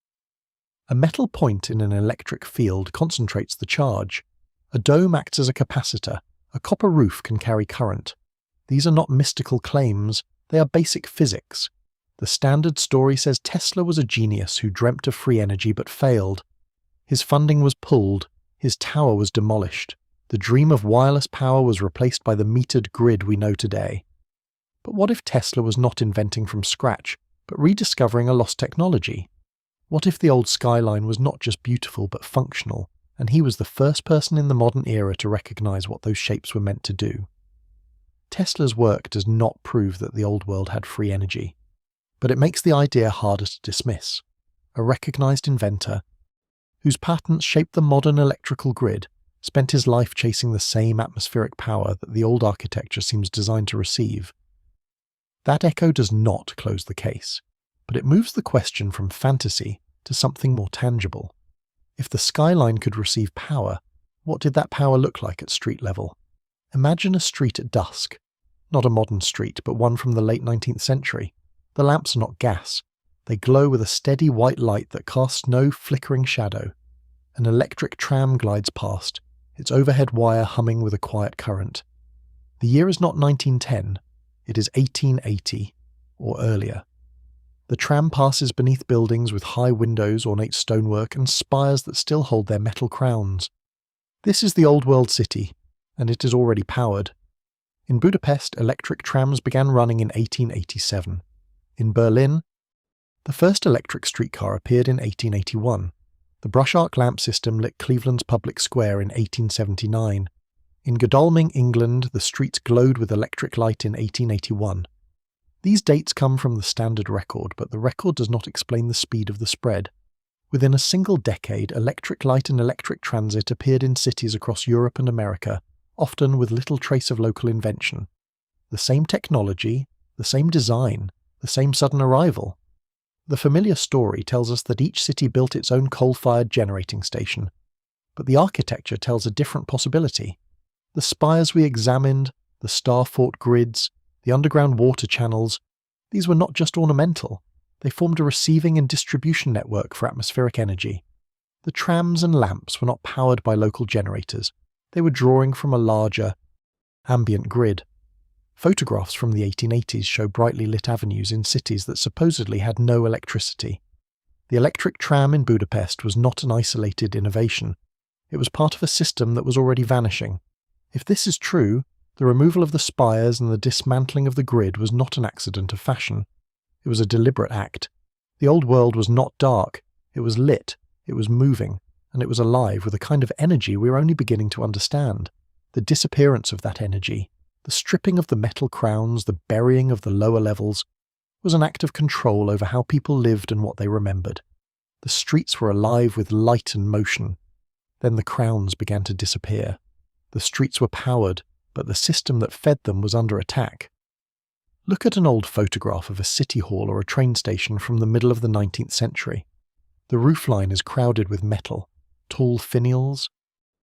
A metal point in an electric field concentrates the charge. A dome acts as a capacitor. A copper roof can carry current. These are not mystical claims, they are basic physics. The standard story says Tesla was a genius who dreamt of free energy but failed. His funding was pulled, his tower was demolished. The dream of wireless power was replaced by the metered grid we know today. But what if Tesla was not inventing from scratch, but rediscovering a lost technology? What if the old skyline was not just beautiful but functional, and he was the first person in the modern era to recognize what those shapes were meant to do? Tesla's work does not prove that the old world had free energy, but it makes the idea harder to dismiss. A recognized inventor, whose patents shaped the modern electrical grid, spent his life chasing the same atmospheric power that the old architecture seems designed to receive. That echo does not close the case, but it moves the question from fantasy to something more tangible. If the skyline could receive power, what did that power look like at street level? Imagine a street at dusk. Not a modern street, but one from the late 19th century. The lamps are not gas. They glow with a steady white light that casts no flickering shadow. An electric tram glides past, its overhead wire humming with a quiet current. The year is not 1910, it is 1880, or earlier. The tram passes beneath buildings with high windows, ornate stonework, and spires that still hold their metal crowns. This is the old world city, and it is already powered. In Budapest, electric trams began running in 1887. In Berlin, The first electric streetcar appeared in 1881. The brush arc lamp system lit Cleveland's public square in 1879. In Godalming, England, the streets glowed with electric light in 1881. These dates come from the standard record, but the record does not explain the speed of the spread. Within a single decade, electric light and electric transit appeared in cities across Europe and America, often with little trace of local invention. The same technology, the same design, the same sudden arrival. The familiar story tells us that each city built its own coal-fired generating station, but the architecture tells a different possibility. The spires we examined, the star-fought grids, the underground water channels, these were not just ornamental. They formed a receiving and distribution network for atmospheric energy. The trams and lamps were not powered by local generators. They were drawing from a larger, ambient grid. Photographs from the 1880s show brightly lit avenues in cities that supposedly had no electricity. The electric tram in Budapest was not an isolated innovation. It was part of a system that was already vanishing. If this is true, the removal of the spires and the dismantling of the grid was not an accident of fashion. It was a deliberate act. The old world was not dark. It was lit, it was moving, and it was alive with a kind of energy we are only beginning to understand. The disappearance of that energy, the stripping of the metal crowns, the burying of the lower levels, was an act of control over how people lived and what they remembered. The streets were alive with light and motion. Then the crowns began to disappear. The streets were powered, but the system that fed them was under attack. Look at an old photograph of a city hall or a train station from the middle of the 19th century. The roofline is crowded with metal, tall finials,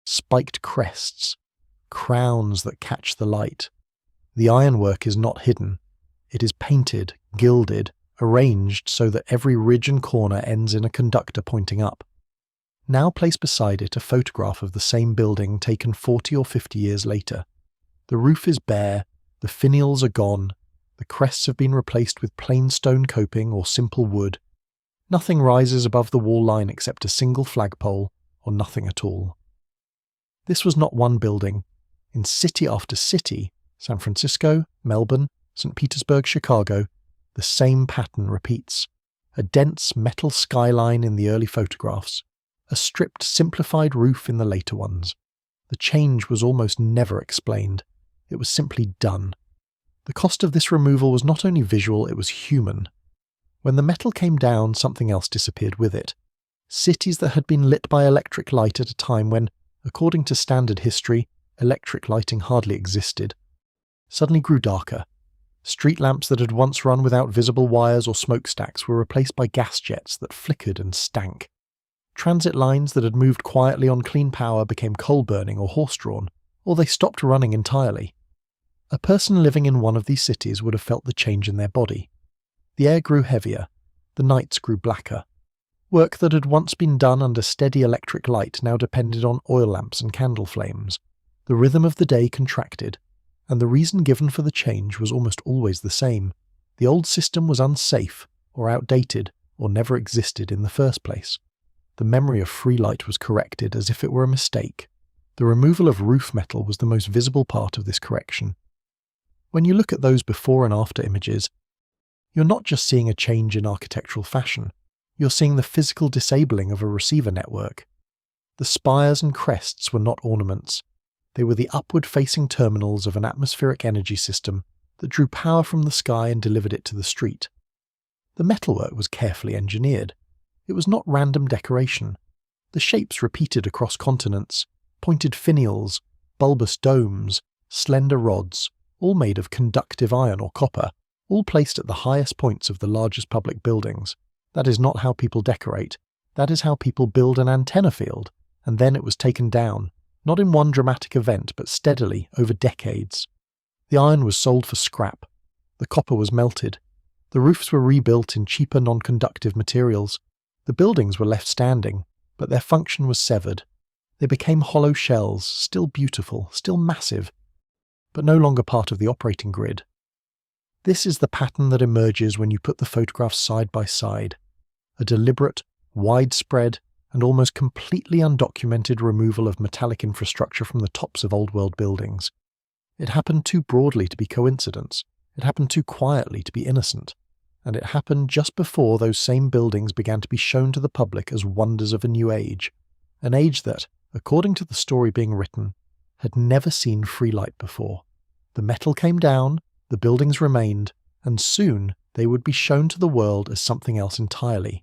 spiked crests, crowns that catch the light. The ironwork is not hidden. It is painted, gilded, arranged so that every ridge and corner ends in a conductor pointing up. Now place beside it a photograph of the same building taken 40 or 50 years later. The roof is bare, the finials are gone, the crests have been replaced with plain stone coping or simple wood. Nothing rises above the wall line except a single flagpole, or nothing at all. This was not one building. In city after city, San Francisco, Melbourne, St. Petersburg, Chicago, the same pattern repeats. A dense metal skyline in the early photographs, a stripped, simplified roof in the later ones. The change was almost never explained. It was simply done. The cost of this removal was not only visual, it was human. When the metal came down, something else disappeared with it. Cities that had been lit by electric light at a time when, according to standard history, electric lighting hardly existed, suddenly grew darker. Street lamps that had once run without visible wires or smokestacks were replaced by gas jets that flickered and stank. Transit lines that had moved quietly on clean power became coal-burning or horse-drawn, or they stopped running entirely. A person living in one of these cities would have felt the change in their body. The air grew heavier, the nights grew blacker. Work that had once been done under steady electric light now depended on oil lamps and candle flames. The rhythm of the day contracted, and the reason given for the change was almost always the same. The old system was unsafe, or outdated, or never existed in the first place. The memory of free light was corrected as if it were a mistake. The removal of roof metal was the most visible part of this correction. When you look at those before and after images, you're not just seeing a change in architectural fashion, you're seeing the physical disabling of a receiver network. The spires and crests were not ornaments. They were the upward-facing terminals of an atmospheric energy system that drew power from the sky and delivered it to the street. The metalwork was carefully engineered. It was not random decoration. The shapes repeated across continents, pointed finials, bulbous domes, slender rods, all made of conductive iron or copper, all placed at the highest points of the largest public buildings. That is not how people decorate. That is how people build an antenna field, and then it was taken down, not in one dramatic event, but steadily over decades. The iron was sold for scrap. The copper was melted. The roofs were rebuilt in cheaper non-conductive materials. The buildings were left standing, but their function was severed. They became hollow shells, still beautiful, still massive, but no longer part of the operating grid. This is the pattern that emerges when you put the photographs side by side. A deliberate, widespread, and almost completely undocumented removal of metallic infrastructure from the tops of old-world buildings. It happened too broadly to be coincidence. It happened too quietly to be innocent. and it happened just before those same buildings began to be shown to the public as wonders of a new age, an age that, according to the story being written, had never seen free light before. The metal came down, the buildings remained, and soon they would be shown to the world as something else entirely.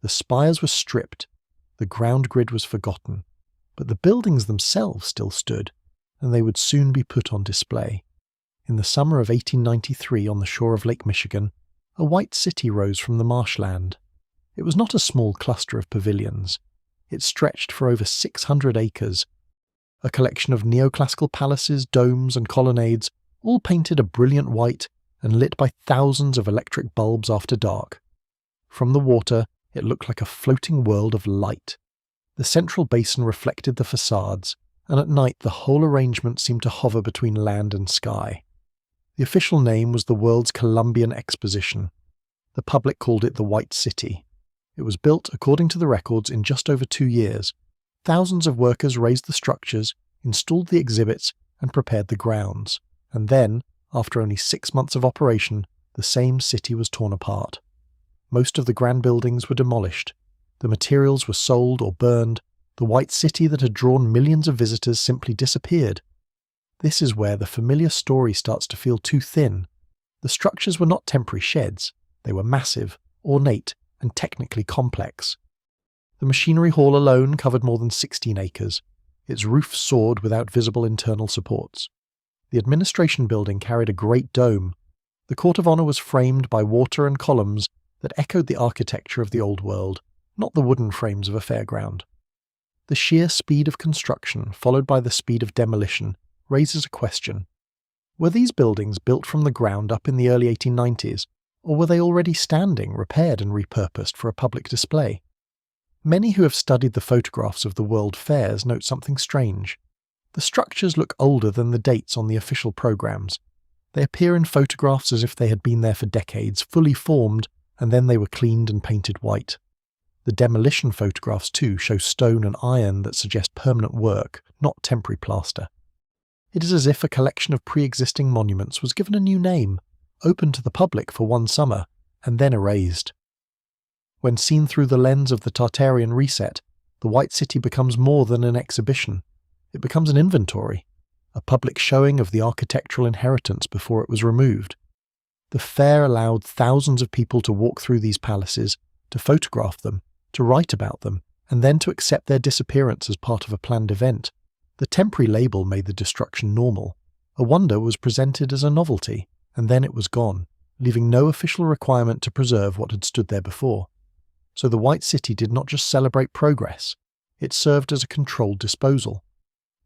The spires were stripped, the ground grid was forgotten, but the buildings themselves still stood, and they would soon be put on display. In the summer of 1893, on the shore of Lake Michigan, a white city rose from the marshland. It was not a small cluster of pavilions. It stretched for over 600 acres, a collection of neoclassical palaces, domes, and colonnades, all painted a brilliant white and lit by thousands of electric bulbs after dark. From the water, it looked like a floating world of light. The central basin reflected the facades, and at night the whole arrangement seemed to hover between land and sky. The official name was the World's Columbian Exposition. The public called it the White City. It was built, according to the records, in just over 2 years. Thousands of workers raised the structures, installed the exhibits, and prepared the grounds. And then, after only 6 months of operation, the same city was torn apart. Most of the grand buildings were demolished. The materials were sold or burned. The White City that had drawn millions of visitors simply disappeared. This is where the familiar story starts to feel too thin. The structures were not temporary sheds. They were massive, ornate, and technically complex. The machinery hall alone covered more than 16 acres. Its roof soared without visible internal supports. The administration building carried a great dome. The Court of Honor was framed by water and columns that echoed the architecture of the Old World, not the wooden frames of a fairground. The sheer speed of construction, followed by the speed of demolition, raises a question. Were these buildings built from the ground up in the early 1890s, or were they already standing, repaired and repurposed for a public display? Many who have studied the photographs of the World Fairs note something strange. The structures look older than the dates on the official programs. They appear in photographs as if they had been there for decades, fully formed, and then they were cleaned and painted white. The demolition photographs too show stone and iron that suggest permanent work, not temporary plaster. It is as if a collection of pre-existing monuments was given a new name, open to the public for one summer, and then erased. When seen through the lens of the Tartarian reset, the White City becomes more than an exhibition. It becomes an inventory, a public showing of the architectural inheritance before it was removed. The fair allowed thousands of people to walk through these palaces, to photograph them, to write about them, and then to accept their disappearance as part of a planned event. The temporary label made the destruction normal. A wonder was presented as a novelty, and then it was gone, leaving no official requirement to preserve what had stood there before. So the White City did not just celebrate progress, it served as a controlled disposal.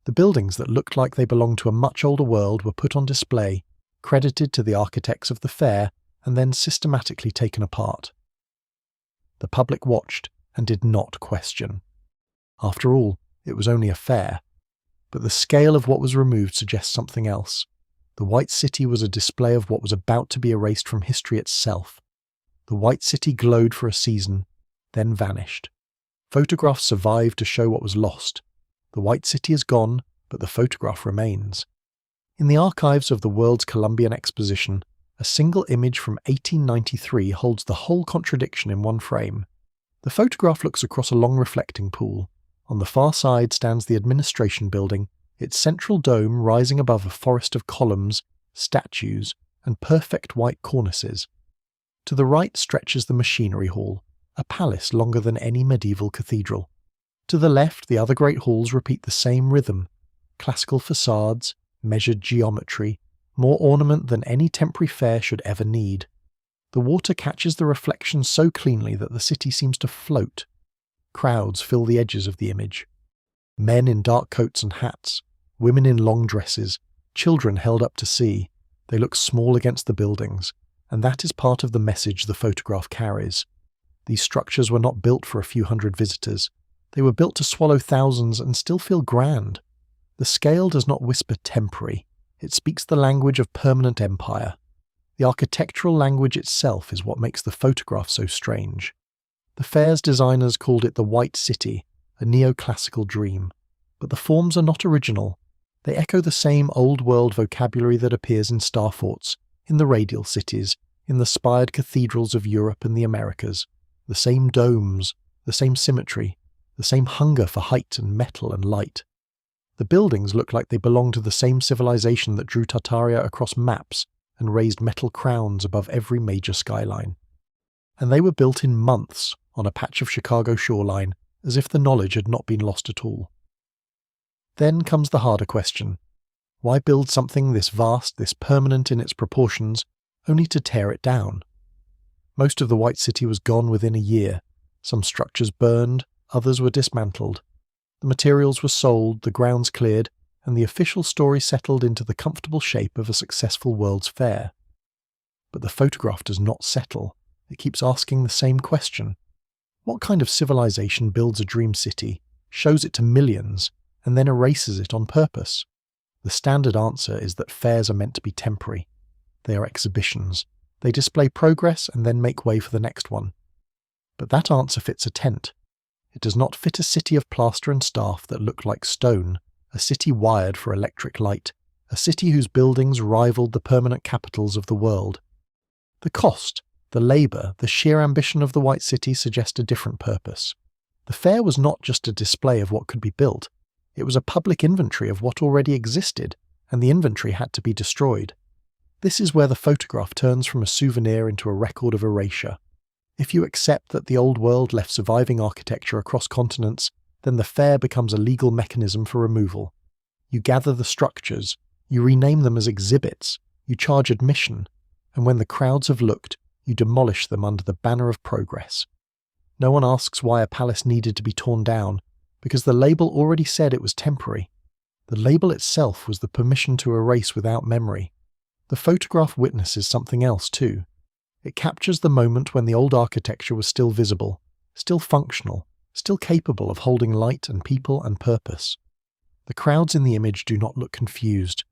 The buildings that looked like they belonged to a much older world were put on display, credited to the architects of the fair, and then systematically taken apart. The public watched and did not question. After all, it was only a fair. But the scale of what was removed suggests something else. The White City was a display of what was about to be erased from history itself. The White City glowed for a season, then vanished. Photographs survived to show what was lost. The White City is gone, but the photograph remains. In the archives of the World's Columbian Exposition, a single image from 1893 holds the whole contradiction in one frame. The photograph looks across a long reflecting pool. On the far side stands the administration building, its central dome rising above a forest of columns, statues, and perfect white cornices. To the right stretches the machinery hall, a palace longer than any medieval cathedral. To the left, the other great halls repeat the same rhythm: classical facades, measured geometry, more ornament than any temporary fair should ever need. The water catches the reflection so cleanly that the city seems to float. Crowds fill the edges of the image. Men in dark coats and hats, women in long dresses, children held up to see. They look small against the buildings, and that is part of the message the photograph carries. These structures were not built for a few hundred visitors. They were built to swallow thousands and still feel grand. The scale does not whisper temporary. It speaks the language of permanent empire. The architectural language itself is what makes the photograph so strange. The fair's designers called it the White City, a neoclassical dream. But the forms are not original. They echo the same old-world vocabulary that appears in star forts, in the radial cities, in the spired cathedrals of Europe and the Americas, the same domes, the same symmetry, the same hunger for height and metal and light. The buildings look like they belong to the same civilization that drew Tartaria across maps and raised metal crowns above every major skyline. And they were built in months on a patch of Chicago shoreline, as if the knowledge had not been lost at all. Then comes the harder question. Why build something this vast, this permanent in its proportions, only to tear it down? Most of the White City was gone within a year. Some structures burned, others were dismantled. The materials were sold, the grounds cleared, and the official story settled into the comfortable shape of a successful World's Fair. But the photograph does not settle. It keeps asking the same question. What kind of civilization builds a dream city, shows it to millions, and then erases it on purpose? The standard answer is that fairs are meant to be temporary. They are exhibitions. They display progress and then make way for the next one. But that answer fits a tent. It does not fit a city of plaster and staff that looked like stone, a city wired for electric light, a city whose buildings rivaled the permanent capitals of the world. The cost, the labour, the sheer ambition of the White City suggest a different purpose. The fair was not just a display of what could be built. It was a public inventory of what already existed, and the inventory had to be destroyed. This is where the photograph turns from a souvenir into a record of erasure. If you accept that the old world left surviving architecture across continents, then the fair becomes a legal mechanism for removal. You gather the structures, you rename them as exhibits, you charge admission, and when the crowds have looked, you demolish them under the banner of progress. No one asks why a palace needed to be torn down, because the label already said it was temporary. The label itself was the permission to erase without memory. The photograph witnesses something else too. It captures the moment when the old architecture was still visible, still functional, still capable of holding light and people and purpose. The crowds in the image do not look confused.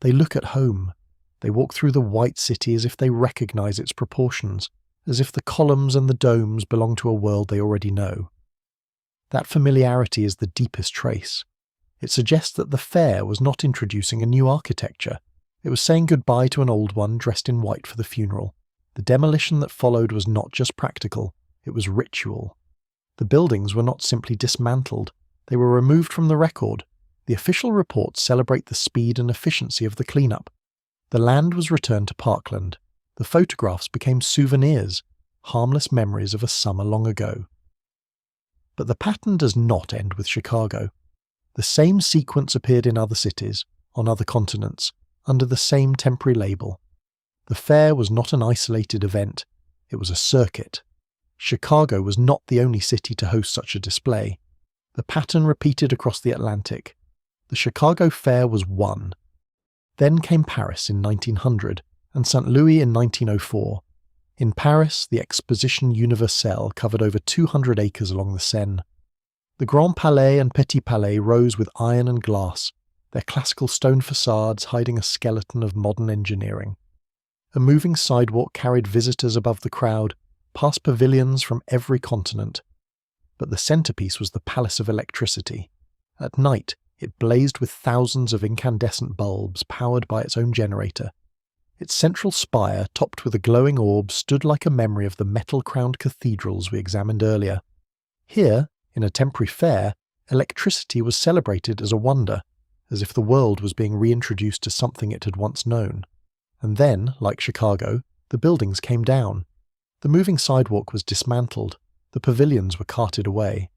They look at home. They walk through the White City as if they recognize its proportions, as if the columns and the domes belong to a world they already know. That familiarity is the deepest trace. It suggests that the fair was not introducing a new architecture. It was saying goodbye to an old one dressed in white for the funeral. The demolition that followed was not just practical, it was ritual. The buildings were not simply dismantled, they were removed from the record. The official reports celebrate the speed and efficiency of the cleanup. The land was returned to parkland. The photographs became souvenirs, harmless memories of a summer long ago. But the pattern does not end with Chicago. The same sequence appeared in other cities, on other continents, under the same temporary label. The fair was not an isolated event, it was a circuit. Chicago was not the only city to host such a display. The pattern repeated across the Atlantic. The Chicago Fair was one. Then came Paris in 1900 and St. Louis in 1904. In Paris, the Exposition Universelle covered over 200 acres along the Seine. The Grand Palais and Petit Palais rose with iron and glass, their classical stone facades hiding a skeleton of modern engineering. A moving sidewalk carried visitors above the crowd, past pavilions from every continent. But the centerpiece was the Palace of Electricity. At night, it blazed with thousands of incandescent bulbs powered by its own generator. Its central spire, topped with a glowing orb, stood like a memory of the metal-crowned cathedrals we examined earlier. Here, in a temporary fair, electricity was celebrated as a wonder, as if the world was being reintroduced to something it had once known. And then, like Chicago, the buildings came down. The moving sidewalk was dismantled, the pavilions were carted away.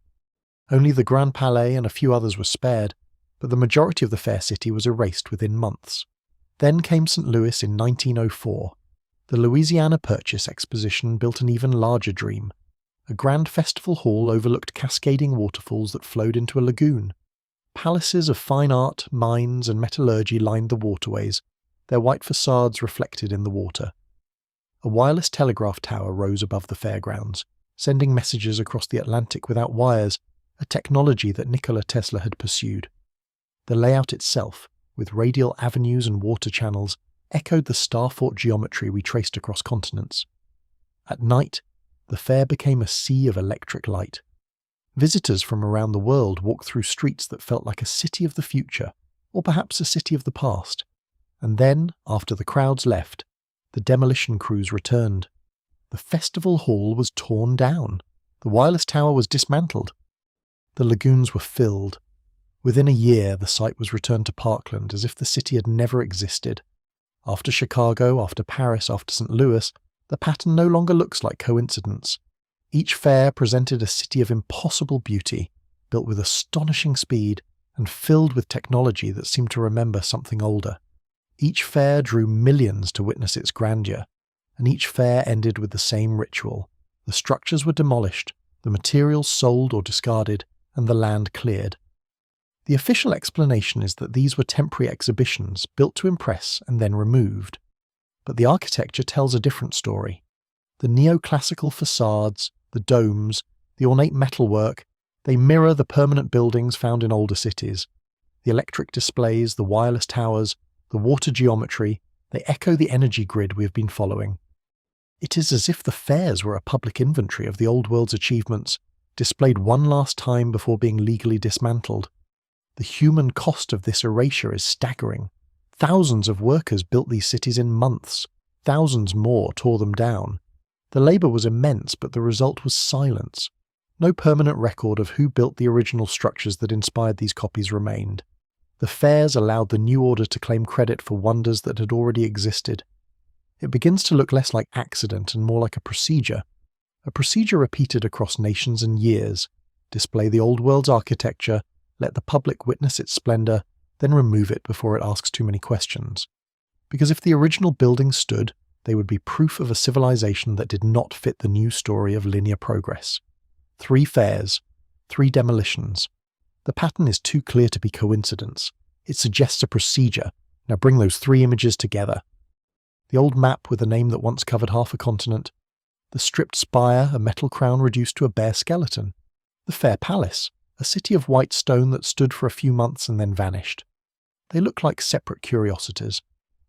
Only the Grand Palais and a few others were spared, but the majority of the fair city was erased within months. Then came St. Louis in 1904. The Louisiana Purchase Exposition built an even larger dream. A grand festival hall overlooked cascading waterfalls that flowed into a lagoon. Palaces of fine art, mines, and metallurgy lined the waterways, their white facades reflected in the water. A wireless telegraph tower rose above the fairgrounds, sending messages across the Atlantic without wires, a technology that Nikola Tesla had pursued. The layout itself, with radial avenues and water channels, echoed the star-fort geometry we traced across continents. At night, the fair became a sea of electric light. Visitors from around the world walked through streets that felt like a city of the future, or perhaps a city of the past. And then, after the crowds left, The demolition crews returned. The festival hall was torn down. The wireless tower was dismantled. The lagoons were filled. Within a year, the site was returned to parkland as if the city had never existed. After Chicago, after Paris, after St. Louis, the pattern no longer looks like coincidence. Each fair presented a city of impossible beauty, built with astonishing speed and filled with technology that seemed to remember something older. Each fair drew millions to witness its grandeur, and each fair ended with the same ritual. The structures were demolished, the materials sold or discarded, and the land cleared. The official explanation is that these were temporary exhibitions built to impress and then removed. But the architecture tells a different story. The neoclassical facades, the domes, the ornate metalwork, they mirror the permanent buildings found in older cities. The electric displays, the wireless towers, the water geometry, they echo the energy grid we have been following. It is as if the fairs were a public inventory of the old world's achievements, displayed one last time before being legally dismantled. The human cost of this erasure is staggering. Thousands of workers built these cities in months. Thousands more tore them down. The labour was immense, but the result was silence. No permanent record of who built the original structures that inspired these copies remained. The fairs allowed the new order to claim credit for wonders that had already existed. It begins to look less like accident and more like a procedure repeated across nations and years. Display the old world's architecture, let the public witness its splendour, then remove it before it asks too many questions. Because if the original buildings stood, they would be proof of a civilization that did not fit the new story of linear progress. 3 fairs, 3 demolitions. The pattern is too clear to be coincidence. It suggests a procedure. Now bring those 3 images together. The old map with a name that once covered half a continent. The stripped spire, a metal crown reduced to a bare skeleton. The fair palace, a city of white stone that stood for a few months and then vanished. They look like separate curiosities,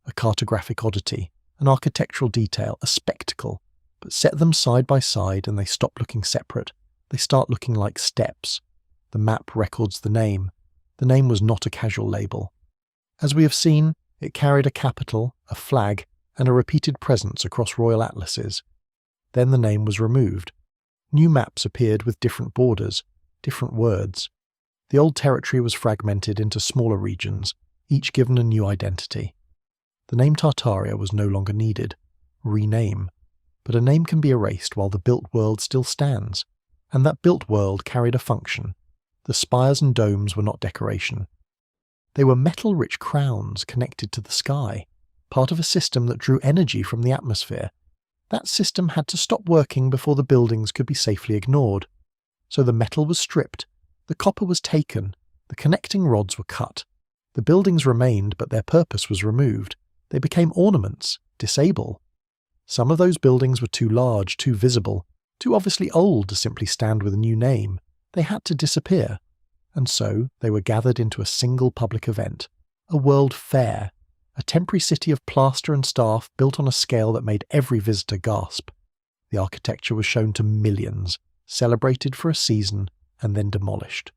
a cartographic oddity, an architectural detail, a spectacle, but set them side by side and they stop looking separate. They start looking like steps. The map records the name. The name was not a casual label. As we have seen, it carried a capital, a flag, and a repeated presence across royal atlases. Then the name was removed. New maps appeared with different borders, different words. The old territory was fragmented into smaller regions, each given a new identity. The name Tartaria was no longer needed. Rename. But a name can be erased while the built world still stands. And that built world carried a function. The spires and domes were not decoration. They were metal-rich crowns connected to the sky, part of a system that drew energy from the atmosphere. That system had to stop working before the buildings could be safely ignored. So the metal was stripped, the copper was taken, the connecting rods were cut. The buildings remained, but their purpose was removed. They became ornaments, disable. Some of those buildings were too large, too visible, too obviously old to simply stand with a new name. They had to disappear. And so they were gathered into a single public event, a world fair, a temporary city of plaster and staff built on a scale that made every visitor gasp. The architecture was shown to millions, celebrated for a season, and then demolished.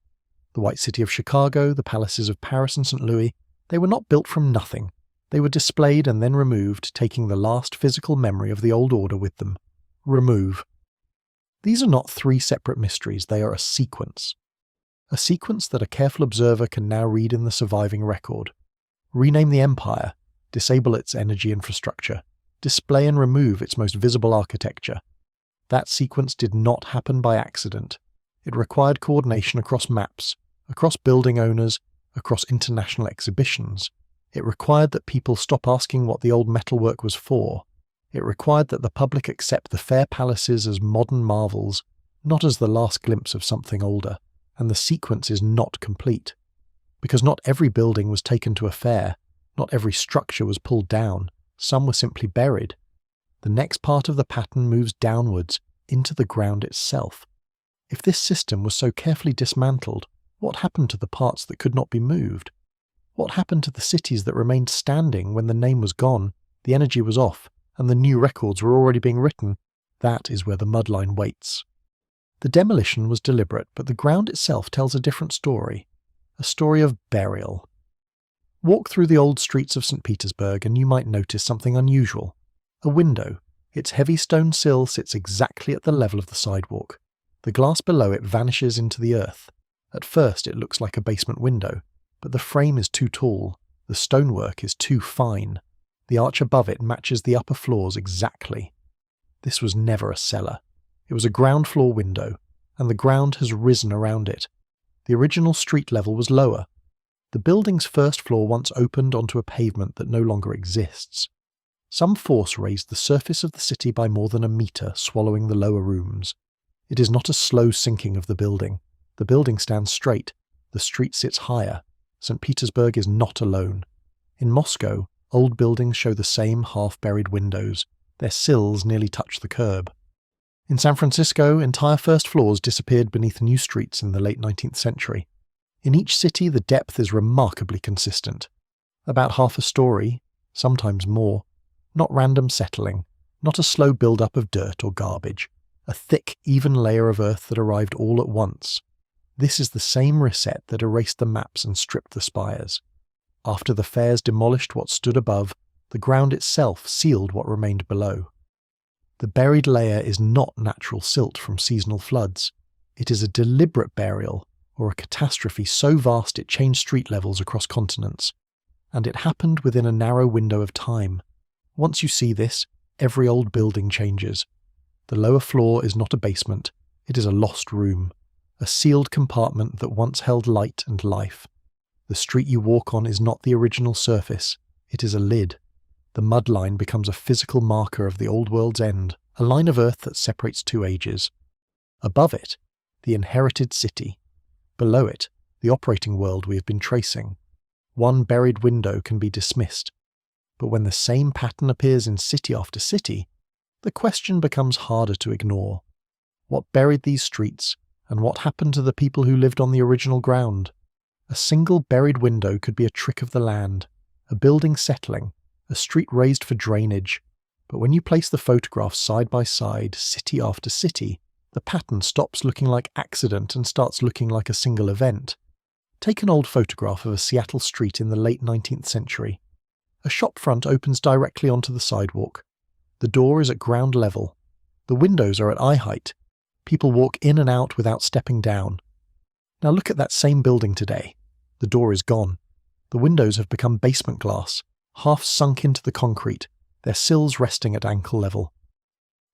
The White City of Chicago, the palaces of Paris and St. Louis, they were not built from nothing. They were displayed and then removed, taking the last physical memory of the old order with them. Remove. These are not 3 separate mysteries, they are a sequence. A sequence that a careful observer can now read in the surviving record. Rename the empire, disable its energy infrastructure, display and remove its most visible architecture. That sequence did not happen by accident. It required coordination across maps, across building owners, across international exhibitions. It required that people stop asking what the old metalwork was for. It required that the public accept the fair palaces as modern marvels, not as the last glimpse of something older. And the sequence is not complete. Because not every building was taken to a fair, not every structure was pulled down, some were simply buried. The next part of the pattern moves downwards, into the ground itself. If this system was so carefully dismantled, what happened to the parts that could not be moved? What happened to the cities that remained standing when the name was gone, the energy was off, and the new records were already being written? That is where the mudline waits. The demolition was deliberate, but the ground itself tells a different story. A story of burial. Walk through the old streets of St. Petersburg and you might notice something unusual. A window. Its heavy stone sill sits exactly at the level of the sidewalk. The glass below it vanishes into the earth. At first it looks like a basement window, but the frame is too tall, the stonework is too fine. The arch above it matches the upper floors exactly. This was never a cellar. It was a ground floor window, and the ground has risen around it. The original street level was lower. The building's first floor once opened onto a pavement that no longer exists. Some force raised the surface of the city by more than a metre, swallowing the lower rooms. It is not a slow sinking of the building. The building stands straight. The street sits higher. St. Petersburg is not alone. In Moscow, old buildings show the same half-buried windows. Their sills nearly touch the curb. In San Francisco, entire first floors disappeared beneath new streets in the late 19th century. In each city, the depth is remarkably consistent. About half a story, sometimes more. Not random settling, not a slow build-up of dirt or garbage. A thick, even layer of earth that arrived all at once. This is the same reset that erased the maps and stripped the spires. After the fairs demolished what stood above, the ground itself sealed what remained below. The buried layer is not natural silt from seasonal floods. It is a deliberate burial, or a catastrophe so vast it changed street levels across continents. And it happened within a narrow window of time. Once you see this, every old building changes. The lower floor is not a basement, it is a lost room, a sealed compartment that once held light and life. The street you walk on is not the original surface, it is a lid. The mud line becomes a physical marker of the old world's end, a line of earth that separates two ages. Above it, the inherited city. Below it, the operating world we have been tracing. One buried window can be dismissed. But when the same pattern appears in city after city, the question becomes harder to ignore. What buried these streets, and what happened to the people who lived on the original ground? A single buried window could be a trick of the land, a building settling, a street raised for drainage. But when you place the photographs side by side, city after city, the pattern stops looking like accident and starts looking like a single event. Take an old photograph of a Seattle street in the late 19th century. A shop front opens directly onto the sidewalk. The door is at ground level. The windows are at eye height. People walk in and out without stepping down. Now look at that same building today. The door is gone. The windows have become basement glass, half sunk into the concrete, their sills resting at ankle level.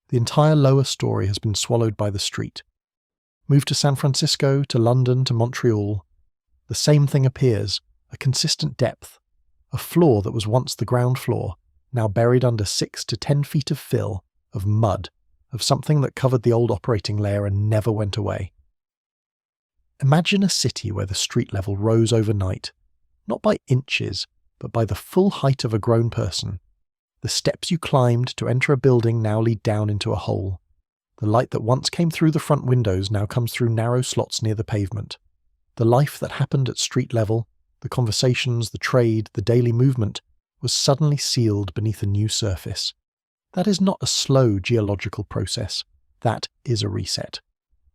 The entire lower story has been swallowed by the street. Move to San Francisco, to London, to Montreal. The same thing appears, a consistent depth. A floor that was once the ground floor, now buried under 6 to 10 feet of fill, of mud, of something that covered the old operating layer and never went away. Imagine a city where the street level rose overnight, not by inches, but by the full height of a grown person. The steps you climbed to enter a building now lead down into a hole. The light that once came through the front windows now comes through narrow slots near the pavement. The life that happened at street level, the conversations, the trade, the daily movement, was suddenly sealed beneath a new surface. That is not a slow geological process. That is a reset.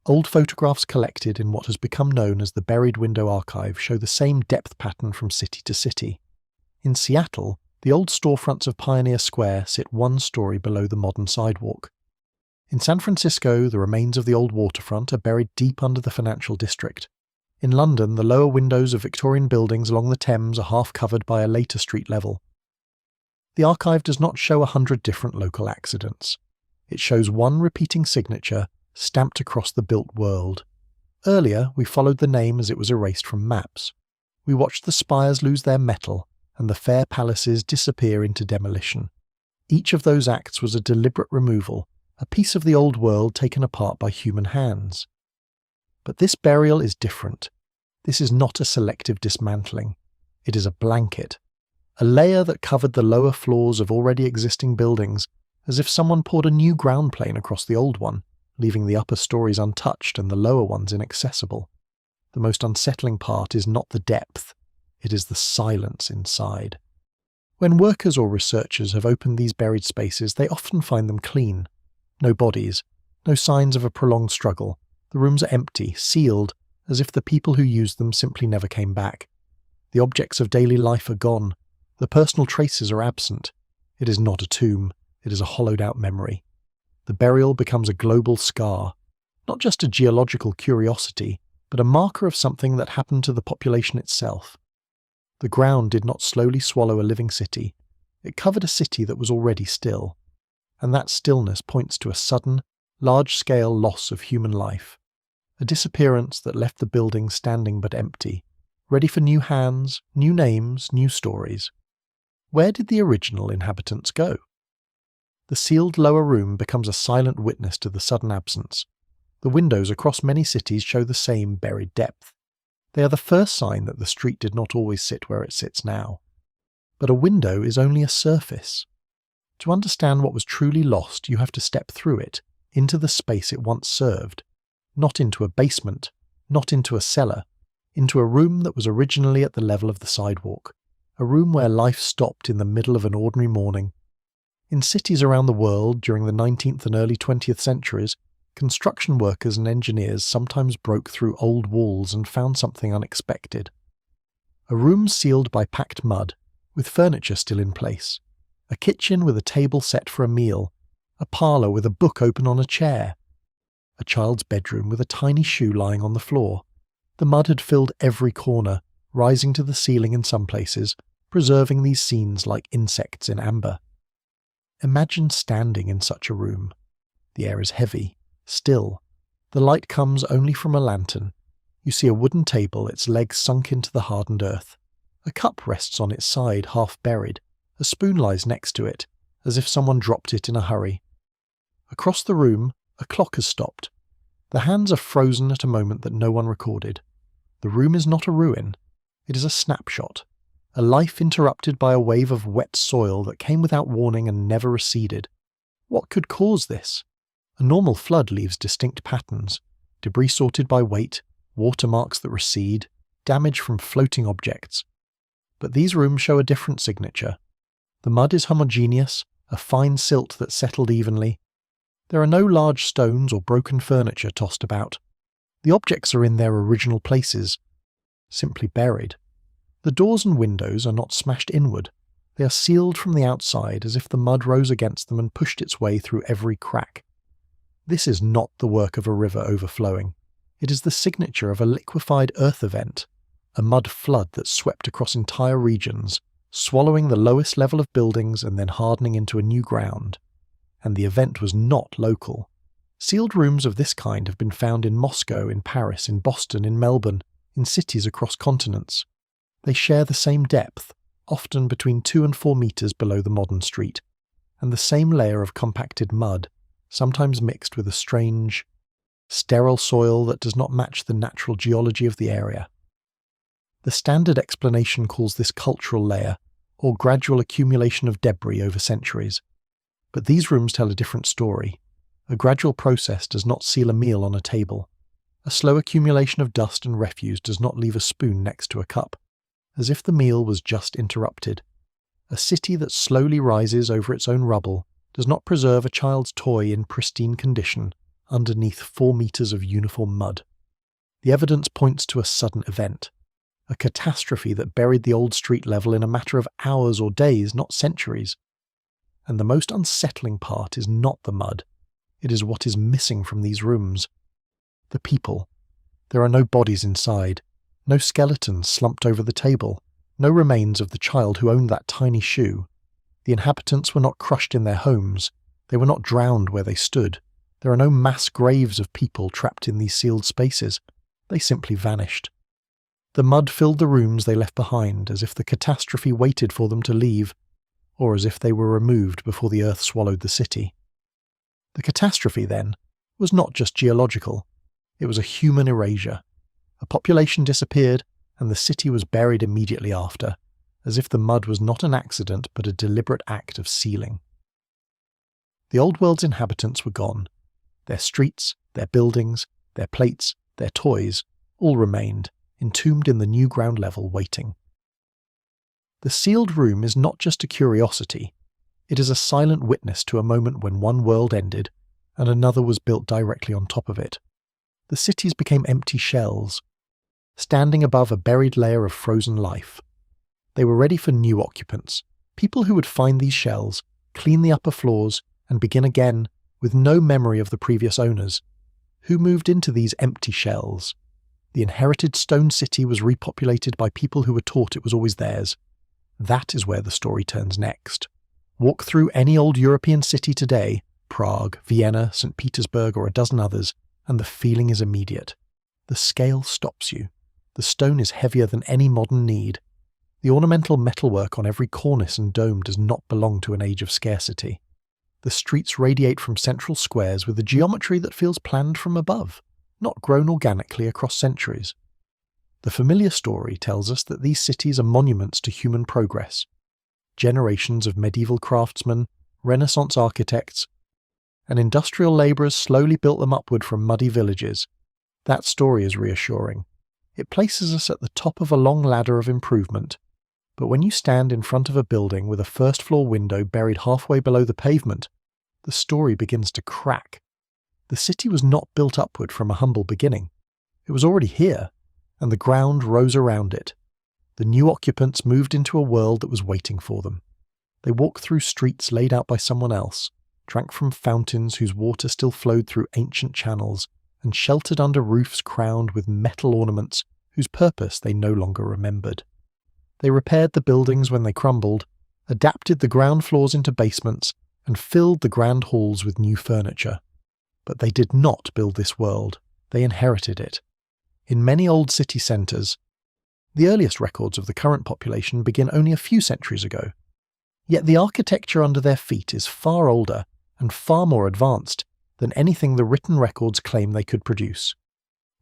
Old photographs collected in what has become known as the Buried Window Archive show the same depth pattern from city to city. In Seattle, the old storefronts of Pioneer Square sit one story below the modern sidewalk. In San Francisco, the remains of the old waterfront are buried deep under the financial district. In London, the lower windows of Victorian buildings along the Thames are half covered by a later street level. The archive does not show 100 different local accidents. It shows one repeating signature stamped across the built world. Earlier, we followed the name as it was erased from maps. We watched the spires lose their metal and the fair palaces disappear into demolition. Each of those acts was a deliberate removal, a piece of the old world taken apart by human hands. But this burial is different. This is not a selective dismantling. It is a blanket. A layer that covered the lower floors of already existing buildings, as if someone poured a new ground plane across the old one, leaving the upper stories untouched and the lower ones inaccessible. The most unsettling part is not the depth, it is the silence inside. When workers or researchers have opened these buried spaces, they often find them clean. No bodies, no signs of a prolonged struggle. The rooms are empty, sealed, as if the people who used them simply never came back. The objects of daily life are gone. The personal traces are absent. It is not a tomb. it is a hollowed-out memory. The burial becomes a global scar, not just a geological curiosity, but a marker of something that happened to the population itself. The ground did not slowly swallow a living city. It covered a city that was already still. And that stillness points to a sudden, large-scale loss of human life. A disappearance that left the building standing but empty, ready for new hands, new names, new stories. Where did the original inhabitants go? The sealed lower room becomes a silent witness to the sudden absence. The windows across many cities show the same buried depth. They are the first sign that the street did not always sit where it sits now. But a window is only a surface. To understand what was truly lost, you have to step through it, into the space it once served. Not into a basement, not into a cellar, into a room that was originally at the level of the sidewalk. A room where life stopped in the middle of an ordinary morning. In cities around the world during the 19th and early 20th centuries, construction workers and engineers sometimes broke through old walls and found something unexpected. A room sealed by packed mud, with furniture still in place. A kitchen with a table set for a meal. A parlour with a book open on a chair. A child's bedroom with a tiny shoe lying on the floor. The mud had filled every corner, rising to the ceiling in some places, preserving these scenes like insects in amber. Imagine standing in such a room. The air is heavy, still. The light comes only from a lantern. You see a wooden table, its legs sunk into the hardened earth. A cup rests on its side, half buried. A spoon lies next to it, as if someone dropped it in a hurry. Across the room, a clock has stopped. The hands are frozen at a moment that no one recorded. The room is not a ruin. It is a snapshot. A life interrupted by a wave of wet soil that came without warning and never receded. What could cause this? A normal flood leaves distinct patterns. Debris sorted by weight, watermarks that recede, damage from floating objects. But these rooms show a different signature. The mud is homogeneous, a fine silt that settled evenly. There are no large stones or broken furniture tossed about. The objects are in their original places, simply buried. The doors and windows are not smashed inward. They are sealed from the outside as if the mud rose against them and pushed its way through every crack. This is not the work of a river overflowing. It is the signature of a liquefied earth event, a mud flood that swept across entire regions, swallowing the lowest level of buildings and then hardening into a new ground. And the event was not local. Sealed rooms of this kind have been found in Moscow, in Paris, in Boston, in Melbourne, in cities across continents. They share the same depth, often between 2 and 4 meters below the modern street, and the same layer of compacted mud, sometimes mixed with a strange, sterile soil that does not match the natural geology of the area. The standard explanation calls this cultural layer, or gradual accumulation of debris over centuries. But these rooms tell a different story. A gradual process does not seal a meal on a table. A slow accumulation of dust and refuse does not leave a spoon next to a cup, as if the meal was just interrupted. A city that slowly rises over its own rubble does not preserve a child's toy in pristine condition underneath 4 meters of uniform mud. The evidence points to a sudden event, a catastrophe that buried the old street level in a matter of hours or days, not centuries. And the most unsettling part is not the mud. It is what is missing from these rooms. The people. There are no bodies inside, no skeletons slumped over the table, no remains of the child who owned that tiny shoe. The inhabitants were not crushed in their homes. They were not drowned where they stood. There are no mass graves of people trapped in these sealed spaces. They simply vanished. The mud filled the rooms they left behind, as if the catastrophe waited for them to leave, or as if they were removed before the earth swallowed the city. The catastrophe, then, was not just geological. It was a human erasure. A population disappeared, and the city was buried immediately after, as if the mud was not an accident but a deliberate act of sealing. The old world's inhabitants were gone. Their streets, their buildings, their plates, their toys, all remained, entombed in the new ground level, waiting. The sealed room is not just a curiosity. It is a silent witness to a moment when one world ended, and another was built directly on top of it. The cities became empty shells, standing above a buried layer of frozen life. They were ready for new occupants, people who would find these shells, clean the upper floors, and begin again with no memory of the previous owners. Who moved into these empty shells? The inherited stone city was repopulated by people who were taught it was always theirs. That is where the story turns next. Walk through any old European city today, Prague, Vienna, St. Petersburg, or a dozen others, and the feeling is immediate. The scale stops you. The stone is heavier than any modern need. The ornamental metalwork on every cornice and dome does not belong to an age of scarcity. The streets radiate from central squares with a geometry that feels planned from above, not grown organically across centuries. The familiar story tells us that these cities are monuments to human progress. Generations of medieval craftsmen, Renaissance architects, and industrial labourers slowly built them upward from muddy villages. That story is reassuring. It places us at the top of a long ladder of improvement. But when you stand in front of a building with a first-floor window buried halfway below the pavement, the story begins to crack. The city was not built upward from a humble beginning. It was already here, and the ground rose around it. The new occupants moved into a world that was waiting for them. They walked through streets laid out by someone else, drank from fountains whose water still flowed through ancient channels, and sheltered under roofs crowned with metal ornaments whose purpose they no longer remembered. They repaired the buildings when they crumbled, adapted the ground floors into basements, and filled the grand halls with new furniture. But they did not build this world, they inherited it. In many old city centres, the earliest records of the current population begin only a few centuries ago. Yet the architecture under their feet is far older and far more advanced than anything the written records claim they could produce.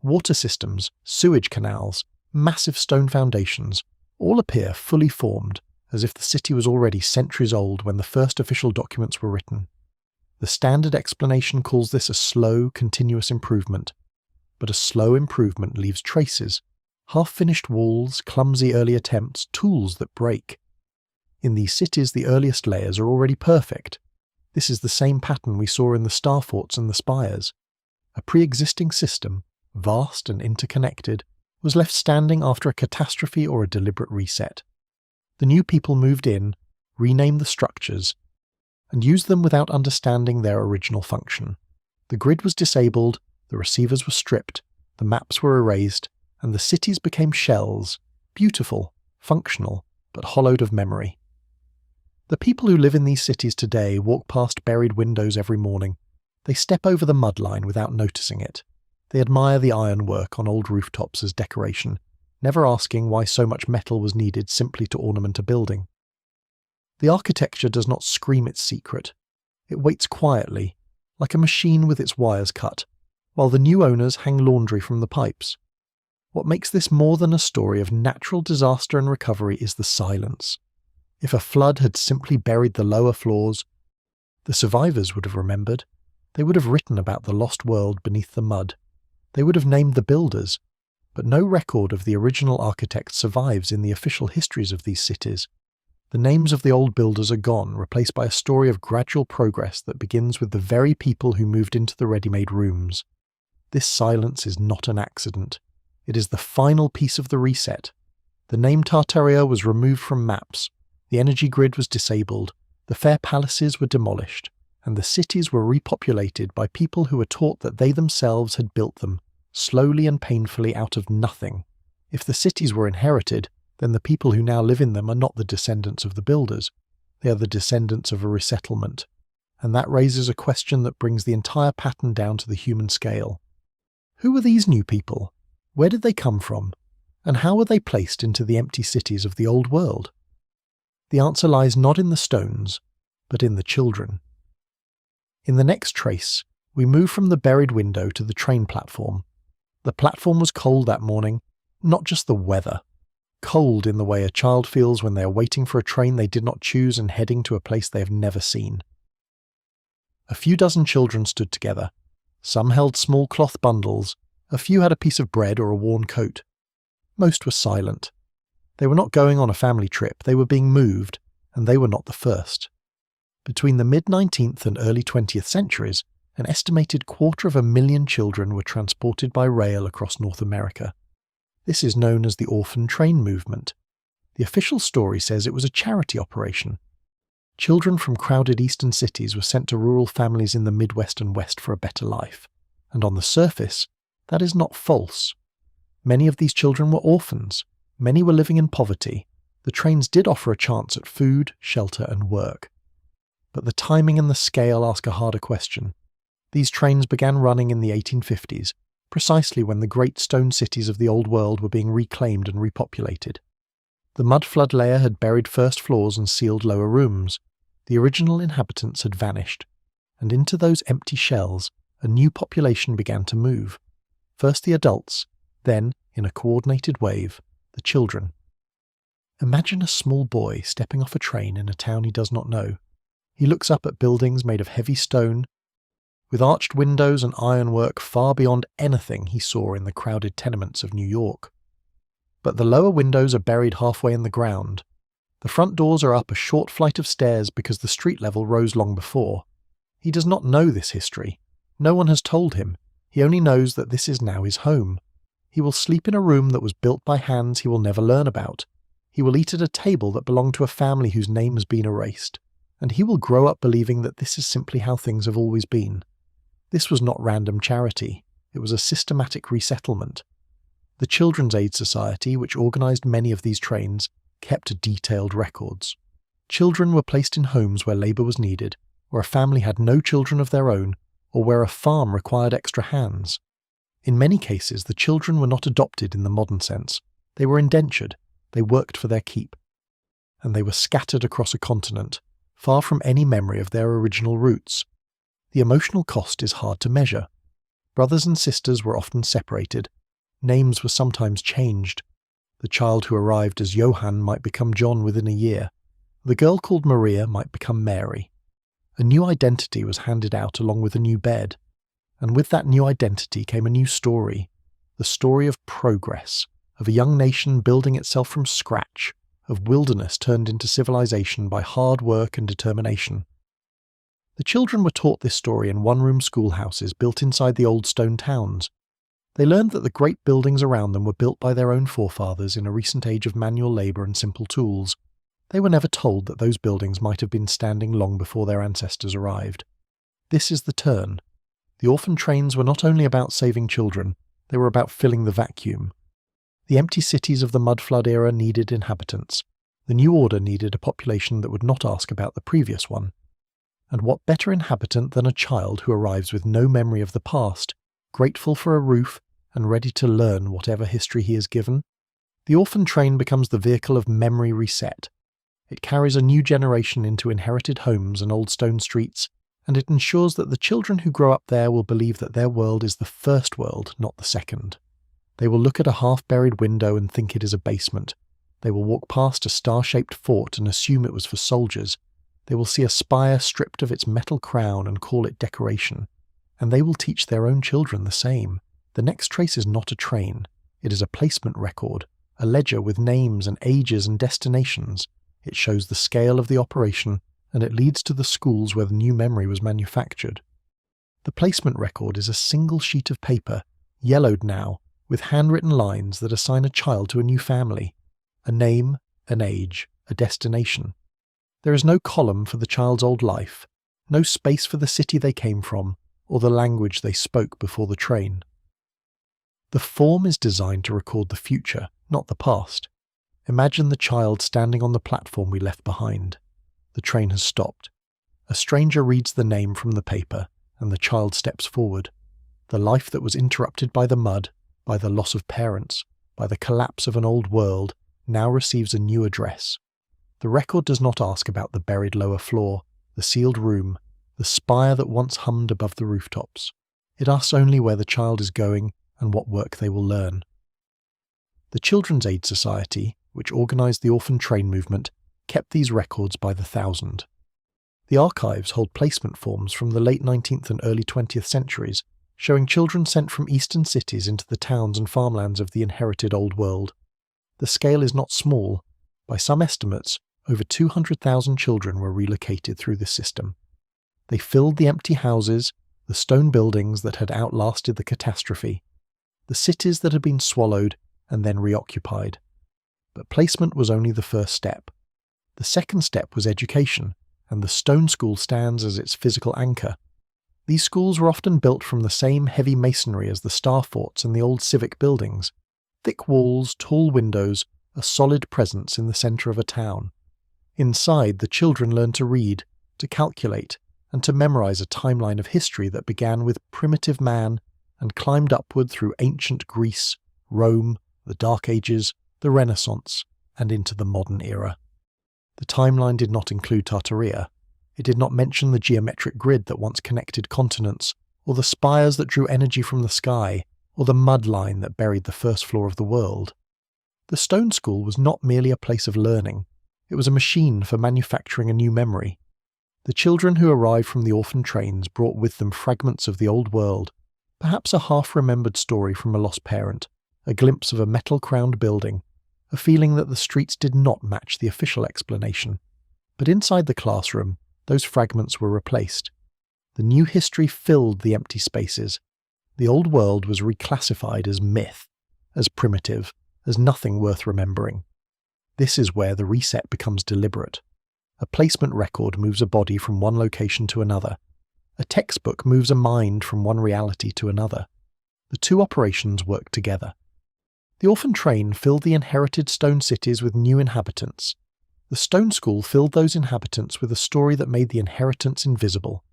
Water systems, sewage canals, massive stone foundations, all appear fully formed, as if the city was already centuries old when the first official documents were written. The standard explanation calls this a slow, continuous improvement. But a slow improvement leaves traces, half-finished walls, clumsy early attempts, tools that break. In these cities, the earliest layers are already perfect. This is the same pattern we saw in the star forts and the spires. A pre-existing system, vast and interconnected, was left standing after a catastrophe or a deliberate reset. The new people moved in, renamed the structures, and used them without understanding their original function. The grid was disabled, the receivers were stripped, the maps were erased, and the cities became shells, beautiful, functional, but hollowed of memory. The people who live in these cities today walk past buried windows every morning. They step over the mud line without noticing it. They admire the ironwork on old rooftops as decoration, never asking why so much metal was needed simply to ornament a building. The architecture does not scream its secret. It waits quietly, like a machine with its wires cut, while the new owners hang laundry from the pipes. What makes this more than a story of natural disaster and recovery is the silence. If a flood had simply buried the lower floors, the survivors would have remembered. They would have written about the lost world beneath the mud. They would have named the builders, but no record of the original architects survives in the official histories of these cities. The names of the old builders are gone, replaced by a story of gradual progress that begins with the very people who moved into the ready-made rooms. This silence is not an accident. It is the final piece of the reset. The name Tartaria was removed from maps, the energy grid was disabled, the fair palaces were demolished, and the cities were repopulated by people who were taught that they themselves had built them, slowly and painfully out of nothing. If the cities were inherited, then the people who now live in them are not the descendants of the builders. They are the descendants of a resettlement. And that raises a question that brings the entire pattern down to the human scale. Who were these new people? Where did they come from? And how were they placed into the empty cities of the old world? The answer lies not in the stones, but in the children. In the next trace, we move from the buried window to the train platform. The platform was cold that morning, not just the weather. Cold in the way a child feels when they are waiting for a train they did not choose and heading to a place they have never seen. A few dozen children stood together. Some held small cloth bundles, a few had a piece of bread or a worn coat. Most were silent. They were not going on a family trip, they were being moved, and they were not the first. Between the mid-19th and early 20th centuries, an estimated 250,000 children were transported by rail across North America. This is known as the orphan train movement. The official story says it was a charity operation. Children from crowded eastern cities were sent to rural families in the Midwest and West for a better life. And on the surface, that is not false. Many of these children were orphans. Many were living in poverty. The trains did offer a chance at food, shelter, and work. But the timing and the scale ask a harder question. These trains began running in the 1850s, precisely when the great stone cities of the Old World were being reclaimed and repopulated. The mud flood layer had buried first floors and sealed lower rooms. The original inhabitants had vanished, and into those empty shells a new population began to move. First the adults, then, in a coordinated wave, the children. Imagine a small boy stepping off a train in a town he does not know. He looks up at buildings made of heavy stone, with arched windows and ironwork far beyond anything he saw in the crowded tenements of New York. But the lower windows are buried halfway in the ground. The front doors are up a short flight of stairs because the street level rose long before. He does not know this history. No one has told him. He only knows that this is now his home. He will sleep in a room that was built by hands he will never learn about. He will eat at a table that belonged to a family whose name has been erased. And he will grow up believing that this is simply how things have always been. This was not random charity. It was a systematic resettlement. The Children's Aid Society, which organised many of these trains, kept detailed records. Children were placed in homes where labour was needed, where a family had no children of their own, or where a farm required extra hands. In many cases, the children were not adopted in the modern sense. They were indentured, they worked for their keep. And they were scattered across a continent, far from any memory of their original roots. The emotional cost is hard to measure. Brothers and sisters were often separated. Names were sometimes changed. The child who arrived as Johann might become John within a year. The girl called Maria might become Mary. A new identity was handed out along with a new bed. And with that new identity came a new story. The story of progress, of a young nation building itself from scratch, of wilderness turned into civilization by hard work and determination. The children were taught this story in one-room schoolhouses built inside the old stone towns. They learned that the great buildings around them were built by their own forefathers in a recent age of manual labour and simple tools. They were never told that those buildings might have been standing long before their ancestors arrived. This is the turn. The orphan trains were not only about saving children, they were about filling the vacuum. The empty cities of the mud flood era needed inhabitants. The new order needed a population that would not ask about the previous one. And what better inhabitant than a child who arrives with no memory of the past, grateful for a roof, and ready to learn whatever history he is given? The orphan train becomes the vehicle of memory reset. It carries a new generation into inherited homes and old stone streets, and it ensures that the children who grow up there will believe that their world is the first world, not the second. They will look at a half-buried window and think it is a basement. They will walk past a star-shaped fort and assume it was for soldiers. They will see a spire stripped of its metal crown and call it decoration. And they will teach their own children the same. The next trace is not a train. It is a placement record, a ledger with names and ages and destinations. It shows the scale of the operation, and it leads to the schools where the new memory was manufactured. The placement record is a single sheet of paper, yellowed now, with handwritten lines that assign a child to a new family. A name, an age, a destination. There is no column for the child's old life, no space for the city they came from, or the language they spoke before the train. The form is designed to record the future, not the past. Imagine the child standing on the platform we left behind. The train has stopped. A stranger reads the name from the paper, and the child steps forward. The life that was interrupted by the mud, by the loss of parents, by the collapse of an old world, now receives a new address. The record does not ask about the buried lower floor, the sealed room, the spire that once hummed above the rooftops. It asks only where the child is going and what work they will learn. The Children's Aid Society, which organised the orphan train movement, kept these records by the thousand. The archives hold placement forms from the late 19th and early 20th centuries, showing children sent from eastern cities into the towns and farmlands of the inherited Old World. The scale is not small. By some estimates, over 200,000 children were relocated through this system. They filled the empty houses, the stone buildings that had outlasted the catastrophe, the cities that had been swallowed and then reoccupied. But placement was only the first step. The second step was education, and the stone school stands as its physical anchor. These schools were often built from the same heavy masonry as the star forts and the old civic buildings. Thick walls, tall windows, a solid presence in the centre of a town. Inside, the children learned to read, to calculate, and to memorize a timeline of history that began with primitive man and climbed upward through ancient Greece, Rome, the Dark Ages, the Renaissance, and into the modern era. The timeline did not include Tartaria. It did not mention the geometric grid that once connected continents, or the spires that drew energy from the sky, or the mud line that buried the first floor of the world. The stone school was not merely a place of learning. It was a machine for manufacturing a new memory. The children who arrived from the orphan trains brought with them fragments of the old world, perhaps a half-remembered story from a lost parent, a glimpse of a metal-crowned building, a feeling that the streets did not match the official explanation. But inside the classroom, those fragments were replaced. The new history filled the empty spaces. The old world was reclassified as myth, as primitive, as nothing worth remembering. This is where the reset becomes deliberate. A placement record moves a body from one location to another. A textbook moves a mind from one reality to another. The two operations work together. The orphan train filled the inherited stone cities with new inhabitants. The stone school filled those inhabitants with a story that made the inheritance invisible.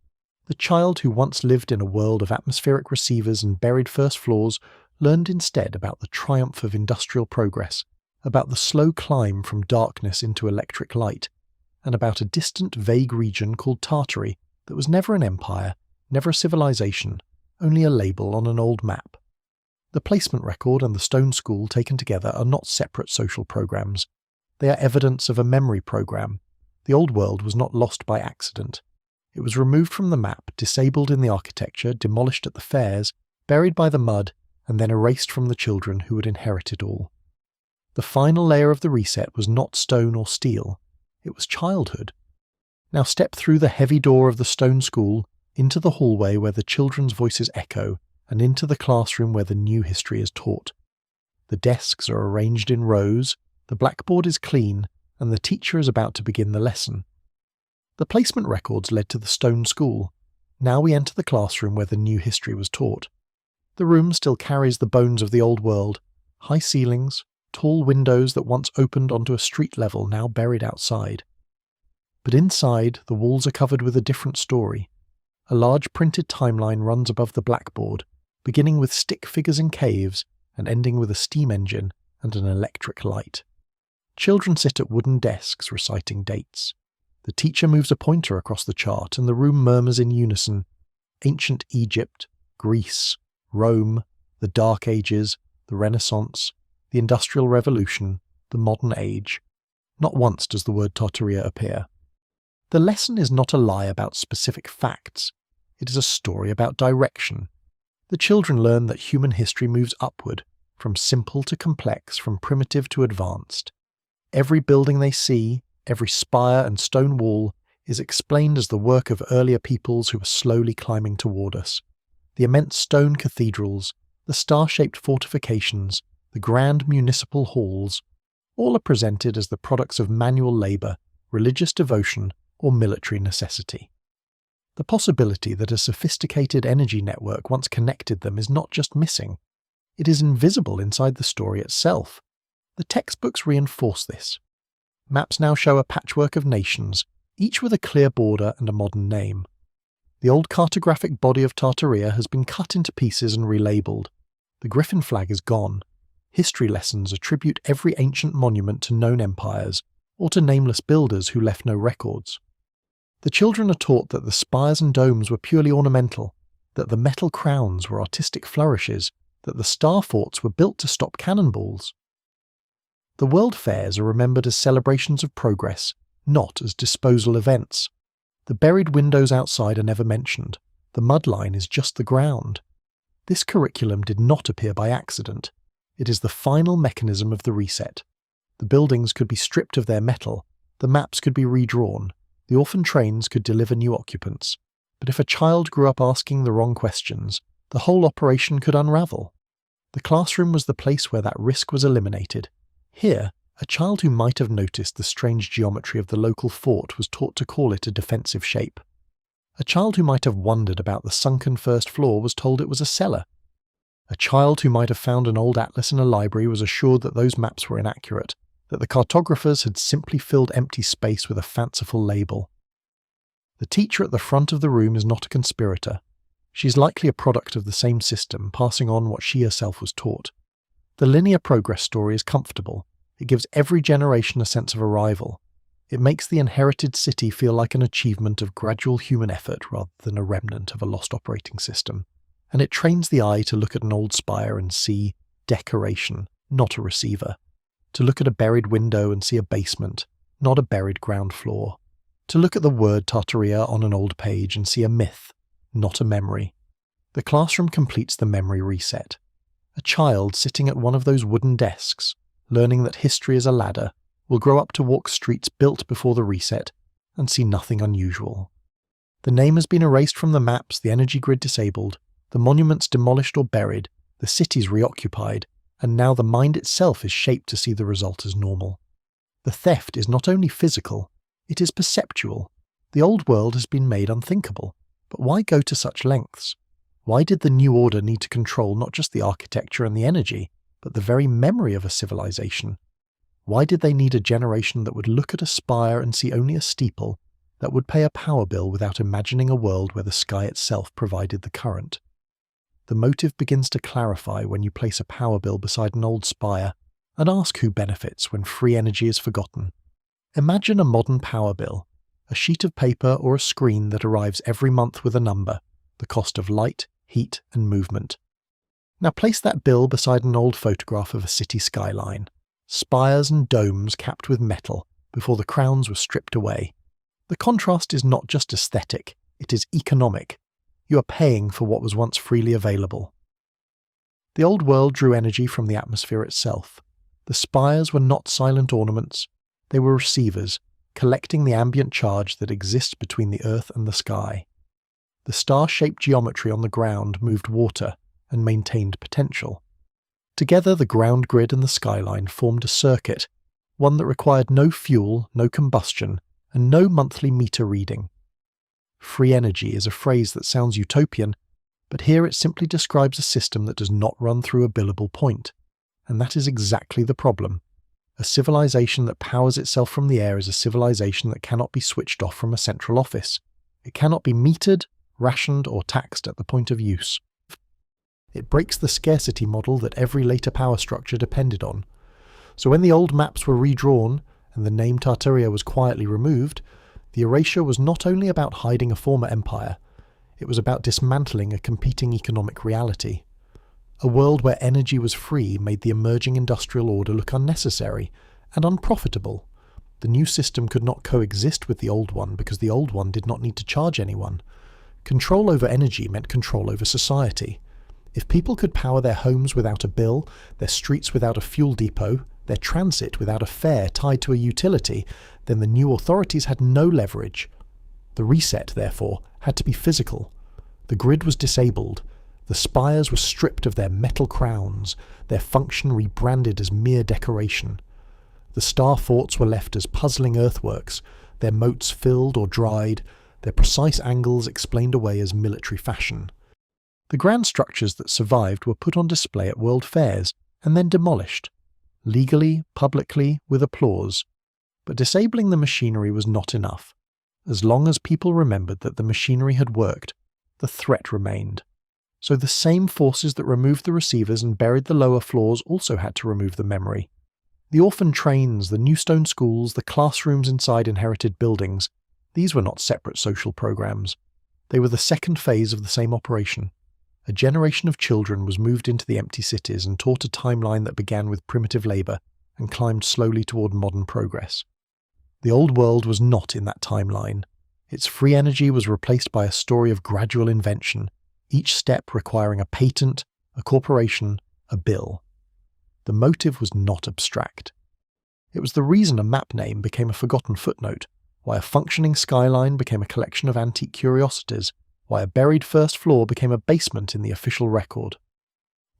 The child who once lived in a world of atmospheric receivers and buried first floors learned instead about the triumph of industrial progress, about the slow climb from darkness into electric light, and about a distant, vague region called Tartary that was never an empire, never a civilization, only a label on an old map. The placement record and the stone school taken together are not separate social programs. They are evidence of a memory program. The old world was not lost by accident. It was removed from the map, disabled in the architecture, demolished at the fairs, buried by the mud, and then erased from the children who would inherit it all. The final layer of the reset was not stone or steel. It was childhood. Now step through the heavy door of the stone school, into the hallway where the children's voices echo, and into the classroom where the new history is taught. The desks are arranged in rows, the blackboard is clean, and the teacher is about to begin the lesson. The placement records led to the stone school. Now we enter the classroom where the new history was taught. The room still carries the bones of the old world, high ceilings, tall windows that once opened onto a street level now buried outside. But inside, the walls are covered with a different story. A large printed timeline runs above the blackboard, beginning with stick figures in caves and ending with a steam engine and an electric light. Children sit at wooden desks reciting dates. The teacher moves a pointer across the chart and the room murmurs in unison: ancient Egypt, Greece, Rome, the Dark Ages, the Renaissance, the Industrial Revolution, the Modern Age. Not once does the word Tartaria appear. The lesson is not a lie about specific facts. It is a story about direction. The children learn that human history moves upward, from simple to complex, from primitive to advanced. Every building they see, every spire and stone wall, is explained as the work of earlier peoples who are slowly climbing toward us. The immense stone cathedrals, the star-shaped fortifications, the grand municipal halls, all are presented as the products of manual labour, religious devotion, or military necessity. The possibility that a sophisticated energy network once connected them is not just missing. It is invisible inside the story itself. The textbooks reinforce this. Maps now show a patchwork of nations, each with a clear border and a modern name. The old cartographic body of Tartaria has been cut into pieces and relabelled. The griffin flag is gone. History lessons attribute every ancient monument to known empires, or to nameless builders who left no records. The children are taught that the spires and domes were purely ornamental, that the metal crowns were artistic flourishes, that the star forts were built to stop cannonballs. The world fairs are remembered as celebrations of progress, not as disposal events. The buried windows outside are never mentioned. The mud line is just the ground. This curriculum did not appear by accident. It is the final mechanism of the reset. The buildings could be stripped of their metal, the maps could be redrawn, the orphan trains could deliver new occupants. But if a child grew up asking the wrong questions, the whole operation could unravel. The classroom was the place where that risk was eliminated. Here, A child who might have noticed the strange geometry of the local fort was taught to call it a defensive shape. A child who might have wondered about the sunken first floor was told it was a cellar. A child who might have found an old atlas in a library was assured that those maps were inaccurate, that the cartographers had simply filled empty space with a fanciful label. The teacher at the front of the room is not a conspirator. She's likely a product of the same system, passing on what she herself was taught. The linear progress story is comfortable. It gives every generation a sense of arrival. It makes the inherited city feel like an achievement of gradual human effort rather than a remnant of a lost operating system. And it trains the eye to look at an old spire and see decoration, not a receiver. To look at a buried window and see a basement, not a buried ground floor. To look at the word Tartaria on an old page and see a myth, not a memory. The classroom completes the memory reset. A child sitting at one of those wooden desks, learning that history is a ladder, will grow up to walk streets built before the reset and see nothing unusual. The name has been erased from the maps, the energy grid disabled, the monuments demolished or buried, the cities reoccupied, and now the mind itself is shaped to see the result as normal. The theft is not only physical, it is perceptual. The old world has been made unthinkable. But why go to such lengths? Why did the new order need to control not just the architecture and the energy, but the very memory of a civilization? Why did they need a generation that would look at a spire and see only a steeple, that would pay a power bill without imagining a world where the sky itself provided the current? The motive begins to clarify when you place a power bill beside an old spire and ask who benefits when free energy is forgotten. Imagine a modern power bill, a sheet of paper or a screen that arrives every month with a number, the cost of light, heat, and movement. Now place that bill beside an old photograph of a city skyline, spires and domes capped with metal before the crowns were stripped away. The contrast is not just aesthetic, it is economic. You are paying for what was once freely available. The old world drew energy from the atmosphere itself. The spires were not silent ornaments, they were receivers, collecting the ambient charge that exists between the earth and the sky. The star-shaped geometry on the ground moved water and maintained potential. Together, the ground grid and the skyline formed a circuit, one that required no fuel, no combustion, and no monthly meter reading. Free energy is a phrase that sounds utopian, but here it simply describes a system that does not run through a billable point. And that is exactly the problem. A civilization that powers itself from the air is a civilization that cannot be switched off from a central office. It cannot be metered, rationed, or taxed at the point of use. It breaks the scarcity model that every later power structure depended on. So when the old maps were redrawn and the name Tartaria was quietly removed, the erasure was not only about hiding a former empire, it was about dismantling a competing economic reality. A world where energy was free made the emerging industrial order look unnecessary and unprofitable. The new system could not coexist with the old one because the old one did not need to charge anyone. Control over energy meant control over society. If people could power their homes without a bill, their streets without a fuel depot, their transit without a fare tied to a utility, then the new authorities had no leverage. The reset, therefore, had to be physical. The grid was disabled. The spires were stripped of their metal crowns, their function rebranded as mere decoration. The star forts were left as puzzling earthworks, their moats filled or dried, their precise angles explained away as military fashion. The grand structures that survived were put on display at world fairs and then demolished, legally, publicly, with applause. But disabling the machinery was not enough. As long as people remembered that the machinery had worked, the threat remained. So the same forces that removed the receivers and buried the lower floors also had to remove the memory. The orphan trains, the new stone schools, the classrooms inside inherited buildings, these were not separate social programs. They were the second phase of the same operation. A generation of children was moved into the empty cities and taught a timeline that began with primitive labour and climbed slowly toward modern progress. The old world was not in that timeline. Its free energy was replaced by a story of gradual invention, each step requiring a patent, a corporation, a bill. The motive was not abstract. It was the reason a map name became a forgotten footnote, why a functioning skyline became a collection of antique curiosities, why a buried first floor became a basement in the official record.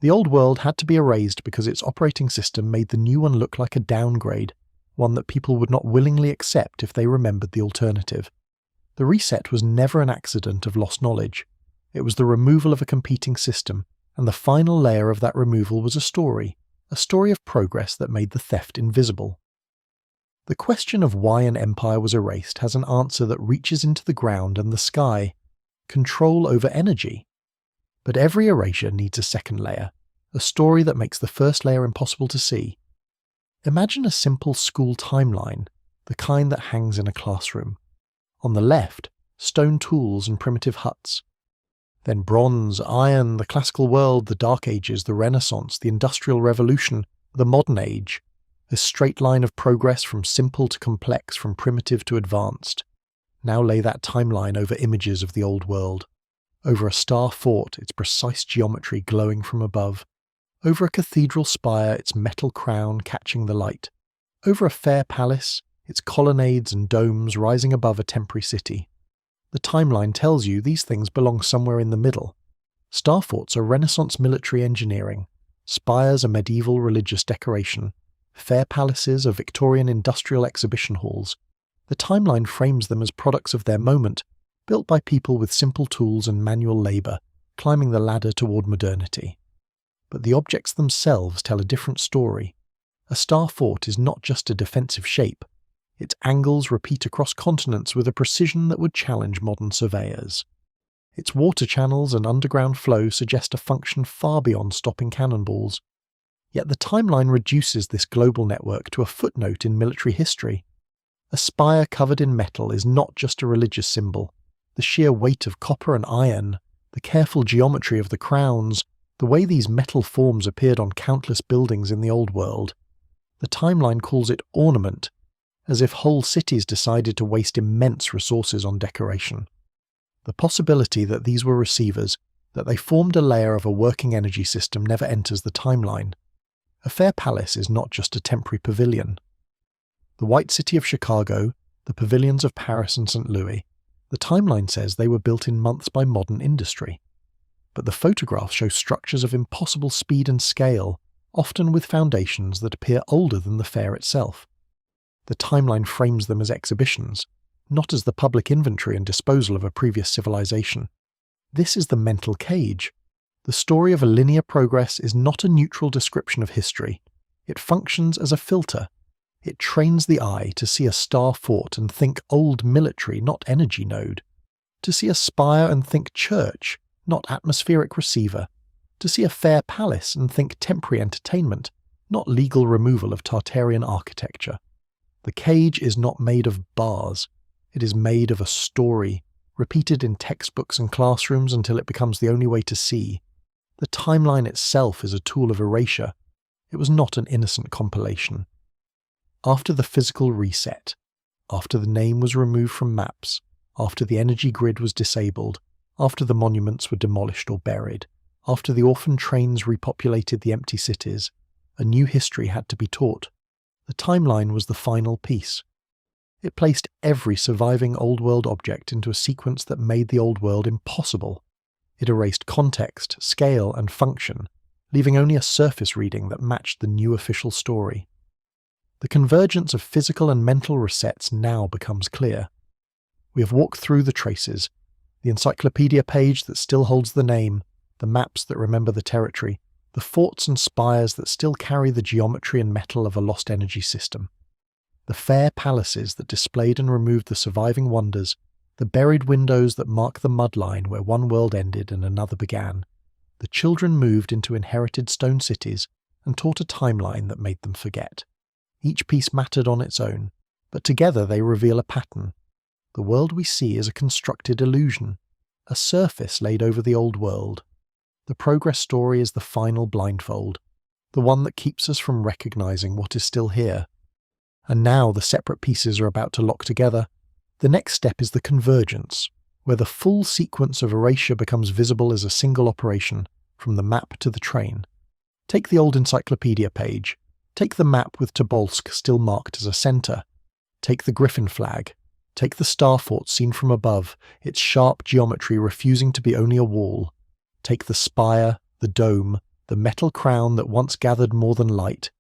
The old world had to be erased because its operating system made the new one look like a downgrade, one that people would not willingly accept if they remembered the alternative. The reset was never an accident of lost knowledge. It was the removal of a competing system, and the final layer of that removal was a story of progress that made the theft invisible. The question of why an empire was erased has an answer that reaches into the ground and the sky: control over energy. But every erasure needs a second layer, a story that makes the first layer impossible to see. Imagine a simple school timeline, the kind that hangs in a classroom. On the left, stone tools and primitive huts. Then bronze, iron, the classical world, the Dark Ages, the Renaissance, the Industrial Revolution, the Modern Age. A straight line of progress from simple to complex, from primitive to advanced. Now lay that timeline over images of the old world. Over a star fort, its precise geometry glowing from above. Over a cathedral spire, its metal crown catching the light. Over a fair palace, its colonnades and domes rising above a temporary city. The timeline tells you these things belong somewhere in the middle. Star forts are Renaissance military engineering. Spires are medieval religious decoration. Fair palaces are Victorian industrial exhibition halls. The timeline frames them as products of their moment, built by people with simple tools and manual labour, climbing the ladder toward modernity. But the objects themselves tell a different story. A star fort is not just a defensive shape. Its angles repeat across continents with a precision that would challenge modern surveyors. Its water channels and underground flow suggest a function far beyond stopping cannonballs. Yet the timeline reduces this global network to a footnote in military history. A spire covered in metal is not just a religious symbol. The sheer weight of copper and iron, the careful geometry of the crowns, the way these metal forms appeared on countless buildings in the old world. The timeline calls it ornament, as if whole cities decided to waste immense resources on decoration. The possibility that these were receivers, that they formed a layer of a working energy system, never enters the timeline. A fair palace is not just a temporary pavilion. The White City of Chicago, the pavilions of Paris and St. Louis, the timeline says they were built in months by modern industry. But the photographs show structures of impossible speed and scale, often with foundations that appear older than the fair itself. The timeline frames them as exhibitions, not as the public inventory and disposal of a previous civilization. This is the mental cage. The story of a linear progress is not a neutral description of history. It functions as a filter. It trains the eye to see a star fort and think old military, not energy node. To see a spire and think church, not atmospheric receiver. To see a fair palace and think temporary entertainment, not legal removal of Tartarian architecture. The cage is not made of bars. It is made of a story, repeated in textbooks and classrooms until it becomes the only way to see. The timeline itself is a tool of erasure. It was not an innocent compilation. After the physical reset, after the name was removed from maps, after the energy grid was disabled, after the monuments were demolished or buried, after the orphan trains repopulated the empty cities, a new history had to be taught. The timeline was the final piece. It placed every surviving Old World object into a sequence that made the Old World impossible. It erased context, scale, and function, leaving only a surface reading that matched the new official story. The convergence of physical and mental resets now becomes clear. We have walked through the traces, the encyclopedia page that still holds the name, the maps that remember the territory, the forts and spires that still carry the geometry and metal of a lost energy system. The fair palaces that displayed and removed the surviving wonders, the buried windows that mark the mud line where one world ended and another began. The children moved into inherited stone cities and taught a timeline that made them forget. Each piece mattered on its own, but together they reveal a pattern. The world we see is a constructed illusion, a surface laid over the old world. The progress story is the final blindfold, the one that keeps us from recognizing what is still here. And now the separate pieces are about to lock together. The next step is the convergence, where the full sequence of erasure becomes visible as a single operation, from the map to the train. Take the old encyclopedia page. Take the map with Tobolsk still marked as a centre. Take the griffin flag. Take the star fort seen from above, its sharp geometry refusing to be only a wall. Take the spire, the dome, the metal crown that once gathered more than light.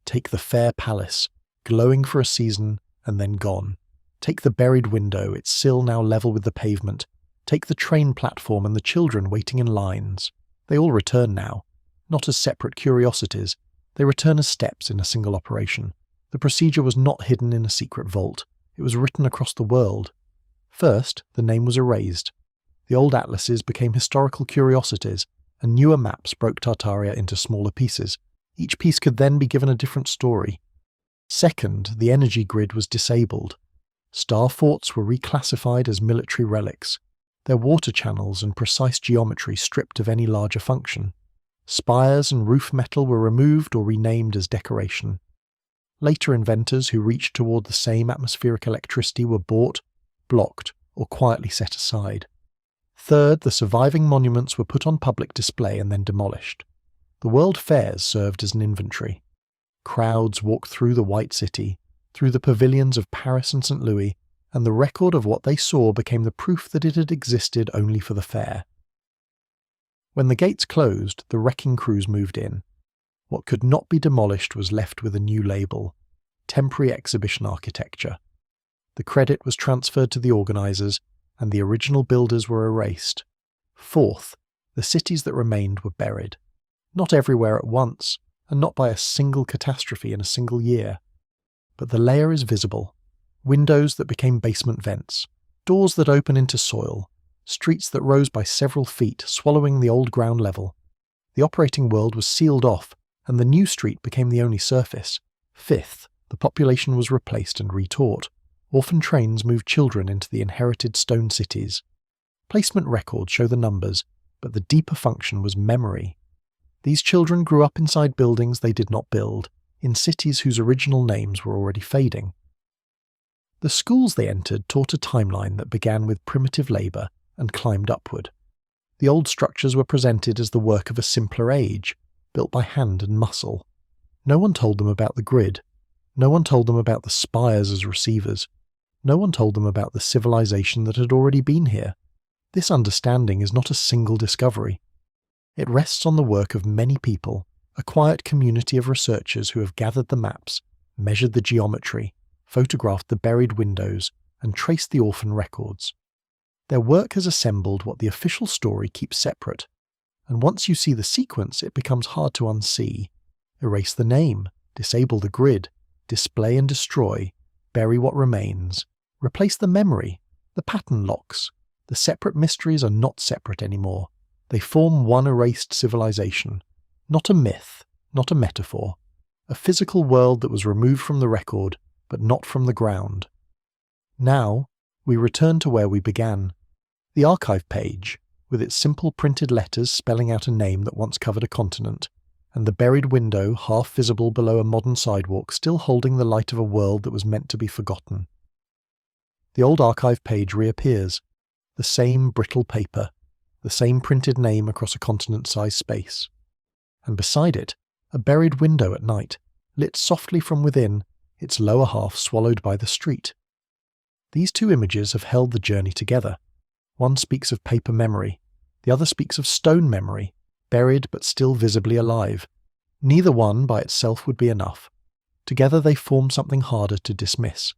Take the fair palace, glowing for a season and then gone. Take the buried window, its sill now level with the pavement. Take the train platform and the children waiting in lines. They all return now, not as separate curiosities. They return as steps in a single operation. The procedure was not hidden in a secret vault. It was written across the world. First, the name was erased. The old atlases became historical curiosities, and newer maps broke Tartaria into smaller pieces. Each piece could then be given a different story. Second, the energy grid was disabled. Star forts were reclassified as military relics, their water channels and precise geometry stripped of any larger function. Spires and roof metal were removed or renamed as decoration. Later inventors who reached toward the same atmospheric electricity were bought, blocked, or quietly set aside. Third, the surviving monuments were put on public display and then demolished. The World Fairs served as an inventory. Crowds walked through the White City, through the pavilions of Paris and St. Louis, and the record of what they saw became the proof that it had existed only for the fair. When the gates closed, the wrecking crews moved in. What could not be demolished was left with a new label: Temporary Exhibition Architecture. The credit was transferred to the organisers, and the original builders were erased. Fourth, the cities that remained were buried. Not everywhere at once, and not by a single catastrophe in a single year. But the layer is visible. Windows that became basement vents, doors that open into soil, streets that rose by several feet, swallowing the old ground level. The operating world was sealed off, and the new street became the only surface. Fifth, the population was replaced and retaught. Orphan trains moved children into the inherited stone cities. Placement records show the numbers, but the deeper function was memory. These children grew up inside buildings they did not build, in cities whose original names were already fading. The schools they entered taught a timeline that began with primitive labour and climbed upward. The old structures were presented as the work of a simpler age, built by hand and muscle. No one told them about the grid. No one told them about the spires as receivers. No one told them about the civilization that had already been here. This understanding is not a single discovery. It rests on the work of many people, a quiet community of researchers who have gathered the maps, measured the geometry, photographed the buried windows, and traced the orphan records. Their work has assembled what the official story keeps separate, and once you see the sequence it becomes hard to unsee. Erase the name, disable the grid, display and destroy, bury what remains, replace the memory, the pattern locks. The separate mysteries are not separate anymore. They form one erased civilization, not a myth, not a metaphor, a physical world that was removed from the record, but not from the ground. Now, we return to where we began. The archive page, with its simple printed letters spelling out a name that once covered a continent, and the buried window half visible below a modern sidewalk still holding the light of a world that was meant to be forgotten. The old archive page reappears, the same brittle paper, the same printed name across a continent-sized space. And beside it, a buried window at night, lit softly from within, its lower half swallowed by the street. These two images have held the journey together. One speaks of paper memory, the other speaks of stone memory, buried but still visibly alive. Neither one by itself would be enough. Together they form something harder to dismiss.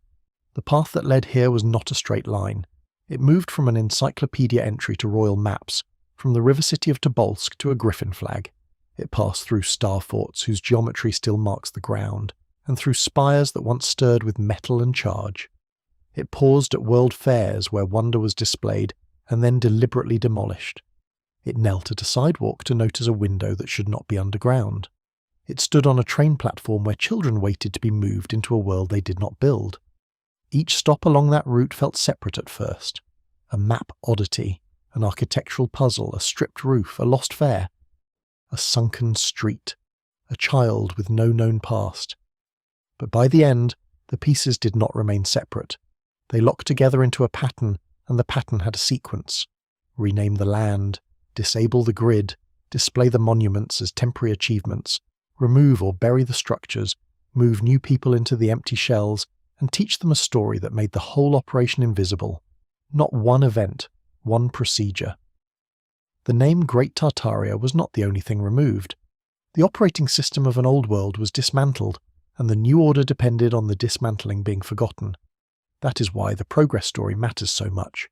The path that led here was not a straight line. It moved from an encyclopedia entry to royal maps, from the river city of Tobolsk to a griffin flag. It passed through star forts whose geometry still marks the ground, and through spires that once stirred with metal and charge. It paused at world fairs where wonder was displayed and then deliberately demolished. It knelt at a sidewalk to notice a window that should not be underground. It stood on a train platform where children waited to be moved into a world they did not build. Each stop along that route felt separate at first. A map oddity, an architectural puzzle, a stripped roof, a lost fair. A sunken street, a child with no known past. But by the end, the pieces did not remain separate. They locked together into a pattern, and the pattern had a sequence. Rename the land, disable the grid, display the monuments as temporary achievements, remove or bury the structures, move new people into the empty shells, and teach them a story that made the whole operation invisible. Not one event, one procedure. The name Great Tartaria was not the only thing removed. The operating system of an old world was dismantled, and the new order depended on the dismantling being forgotten. That is why the progress story matters so much.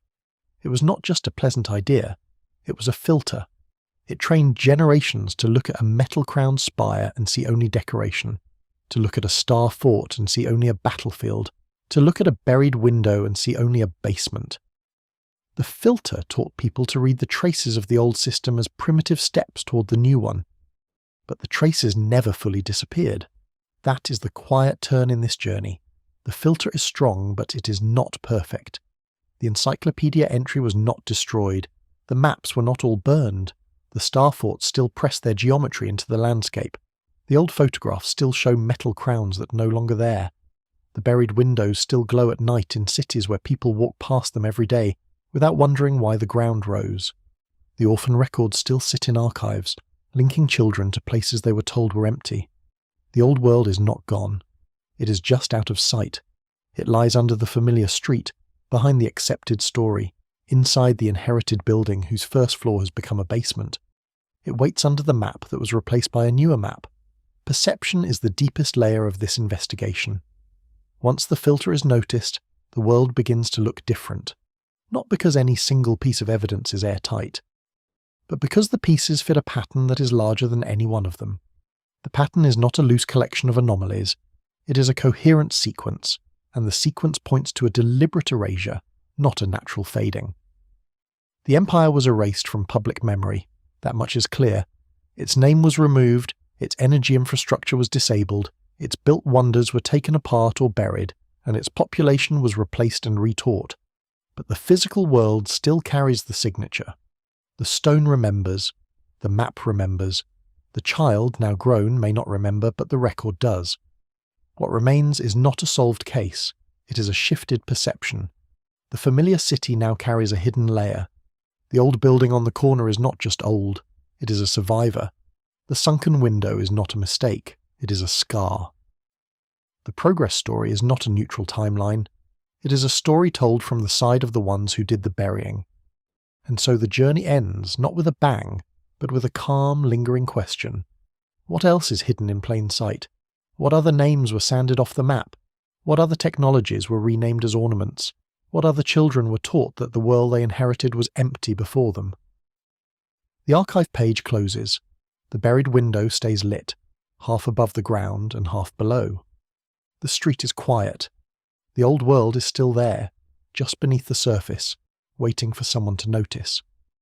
It was not just a pleasant idea, it was a filter. It trained generations to look at a metal-crowned spire and see only decoration, to look at a star fort and see only a battlefield, to look at a buried window and see only a basement. The filter taught people to read the traces of the old system as primitive steps toward the new one. But the traces never fully disappeared. That is the quiet turn in this journey. The filter is strong, but it is not perfect. The encyclopedia entry was not destroyed. The maps were not all burned. The star forts still press their geometry into the landscape. The old photographs still show metal crowns that are no longer there. The buried windows still glow at night in cities where people walk past them every day, without wondering why the ground rose. The orphan records still sit in archives, linking children to places they were told were empty. The old world is not gone. It is just out of sight. It lies under the familiar street, behind the accepted story, inside the inherited building whose first floor has become a basement. It waits under the map that was replaced by a newer map. Perception is the deepest layer of this investigation. Once the filter is noticed, the world begins to look different. Not because any single piece of evidence is airtight, but because the pieces fit a pattern that is larger than any one of them. The pattern is not a loose collection of anomalies, it is a coherent sequence, and the sequence points to a deliberate erasure, not a natural fading. The empire was erased from public memory, that much is clear. Its name was removed, its energy infrastructure was disabled, its built wonders were taken apart or buried, and its population was replaced and retaught. But the physical world still carries the signature. The stone remembers, the map remembers, the child, now grown, may not remember, but the record does. What remains is not a solved case, it is a shifted perception. The familiar city now carries a hidden layer. The old building on the corner is not just old, it is a survivor. The sunken window is not a mistake, it is a scar. The progress story is not a neutral timeline. It is a story told from the side of the ones who did the burying. And so the journey ends not with a bang, but with a calm, lingering question. What else is hidden in plain sight? What other names were sanded off the map? What other technologies were renamed as ornaments? What other children were taught that the world they inherited was empty before them? The archive page closes. The buried window stays lit, half above the ground and half below. The street is quiet. The old world is still there, just beneath the surface, waiting for someone to notice.